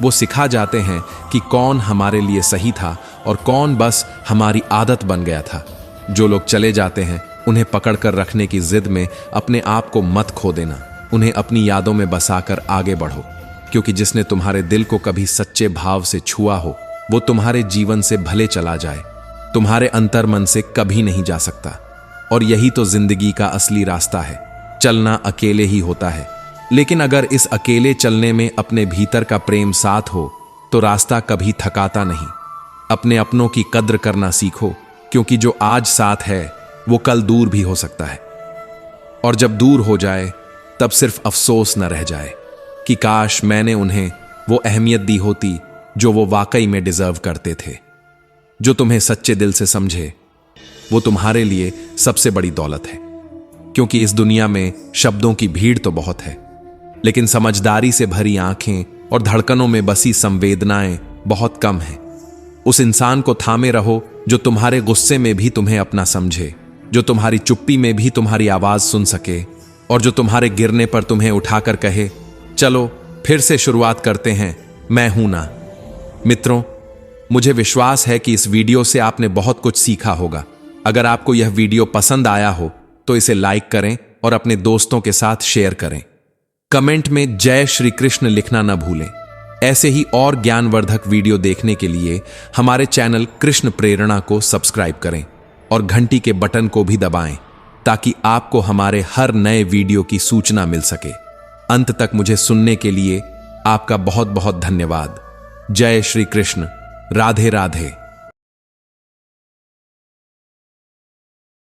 वो सिखा जाते हैं कि कौन हमारे लिए सही था और कौन बस हमारी आदत बन गया था। जो लोग चले जाते हैं उन्हें पकड़कर रखने की जिद में अपने आप को मत खो देना। उन्हें अपनी यादों में बसाकर आगे बढ़ो, क्योंकि जिसने तुम्हारे दिल को कभी सच्चे भाव से छुआ हो वो तुम्हारे जीवन से भले चला जाए, तुम्हारे अंतर मन से कभी नहीं जा सकता। और यही तो जिंदगी का असली रास्ता है। चलना अकेले ही होता है, लेकिन अगर इस अकेले चलने में अपने भीतर का प्रेम साथ हो तो रास्ता कभी थकाता नहीं। अपने अपनों की कद्र करना सीखो, क्योंकि जो आज साथ है वो कल दूर भी हो सकता है, और जब दूर हो जाए तब सिर्फ अफसोस न रह जाए कि काश मैंने उन्हें वो अहमियत दी होती जो वो वाकई में डिजर्व करते थे। जो तुम्हें सच्चे दिल से समझे वो तुम्हारे लिए सबसे बड़ी दौलत है, क्योंकि इस दुनिया में शब्दों की भीड़ तो बहुत है, लेकिन समझदारी से भरी आंखें और धड़कनों में बसी संवेदनाएं बहुत कम हैं। उस इंसान को थामे रहो जो तुम्हारे गुस्से में भी तुम्हें अपना समझे, जो तुम्हारी चुप्पी में भी तुम्हारी आवाज सुन सके और जो तुम्हारे गिरने पर तुम्हें उठाकर कहे, चलो फिर से शुरुआत करते हैं, मैं हूं ना। मित्रों, मुझे विश्वास है कि इस वीडियो से आपने बहुत कुछ सीखा होगा। अगर आपको यह वीडियो पसंद आया हो तो इसे लाइक करें और अपने दोस्तों के साथ शेयर करें। कमेंट में जय श्री कृष्ण लिखना न भूलें। ऐसे ही और ज्ञानवर्धक वीडियो देखने के लिए हमारे चैनल कृष्ण प्रेरणा को सब्सक्राइब करें और घंटी के बटन को भी दबाएं ताकि आपको हमारे हर नए वीडियो की सूचना मिल सके। अंत तक मुझे सुनने के लिए आपका बहुत बहुत धन्यवाद। जय श्री कृष्ण। राधे राधे।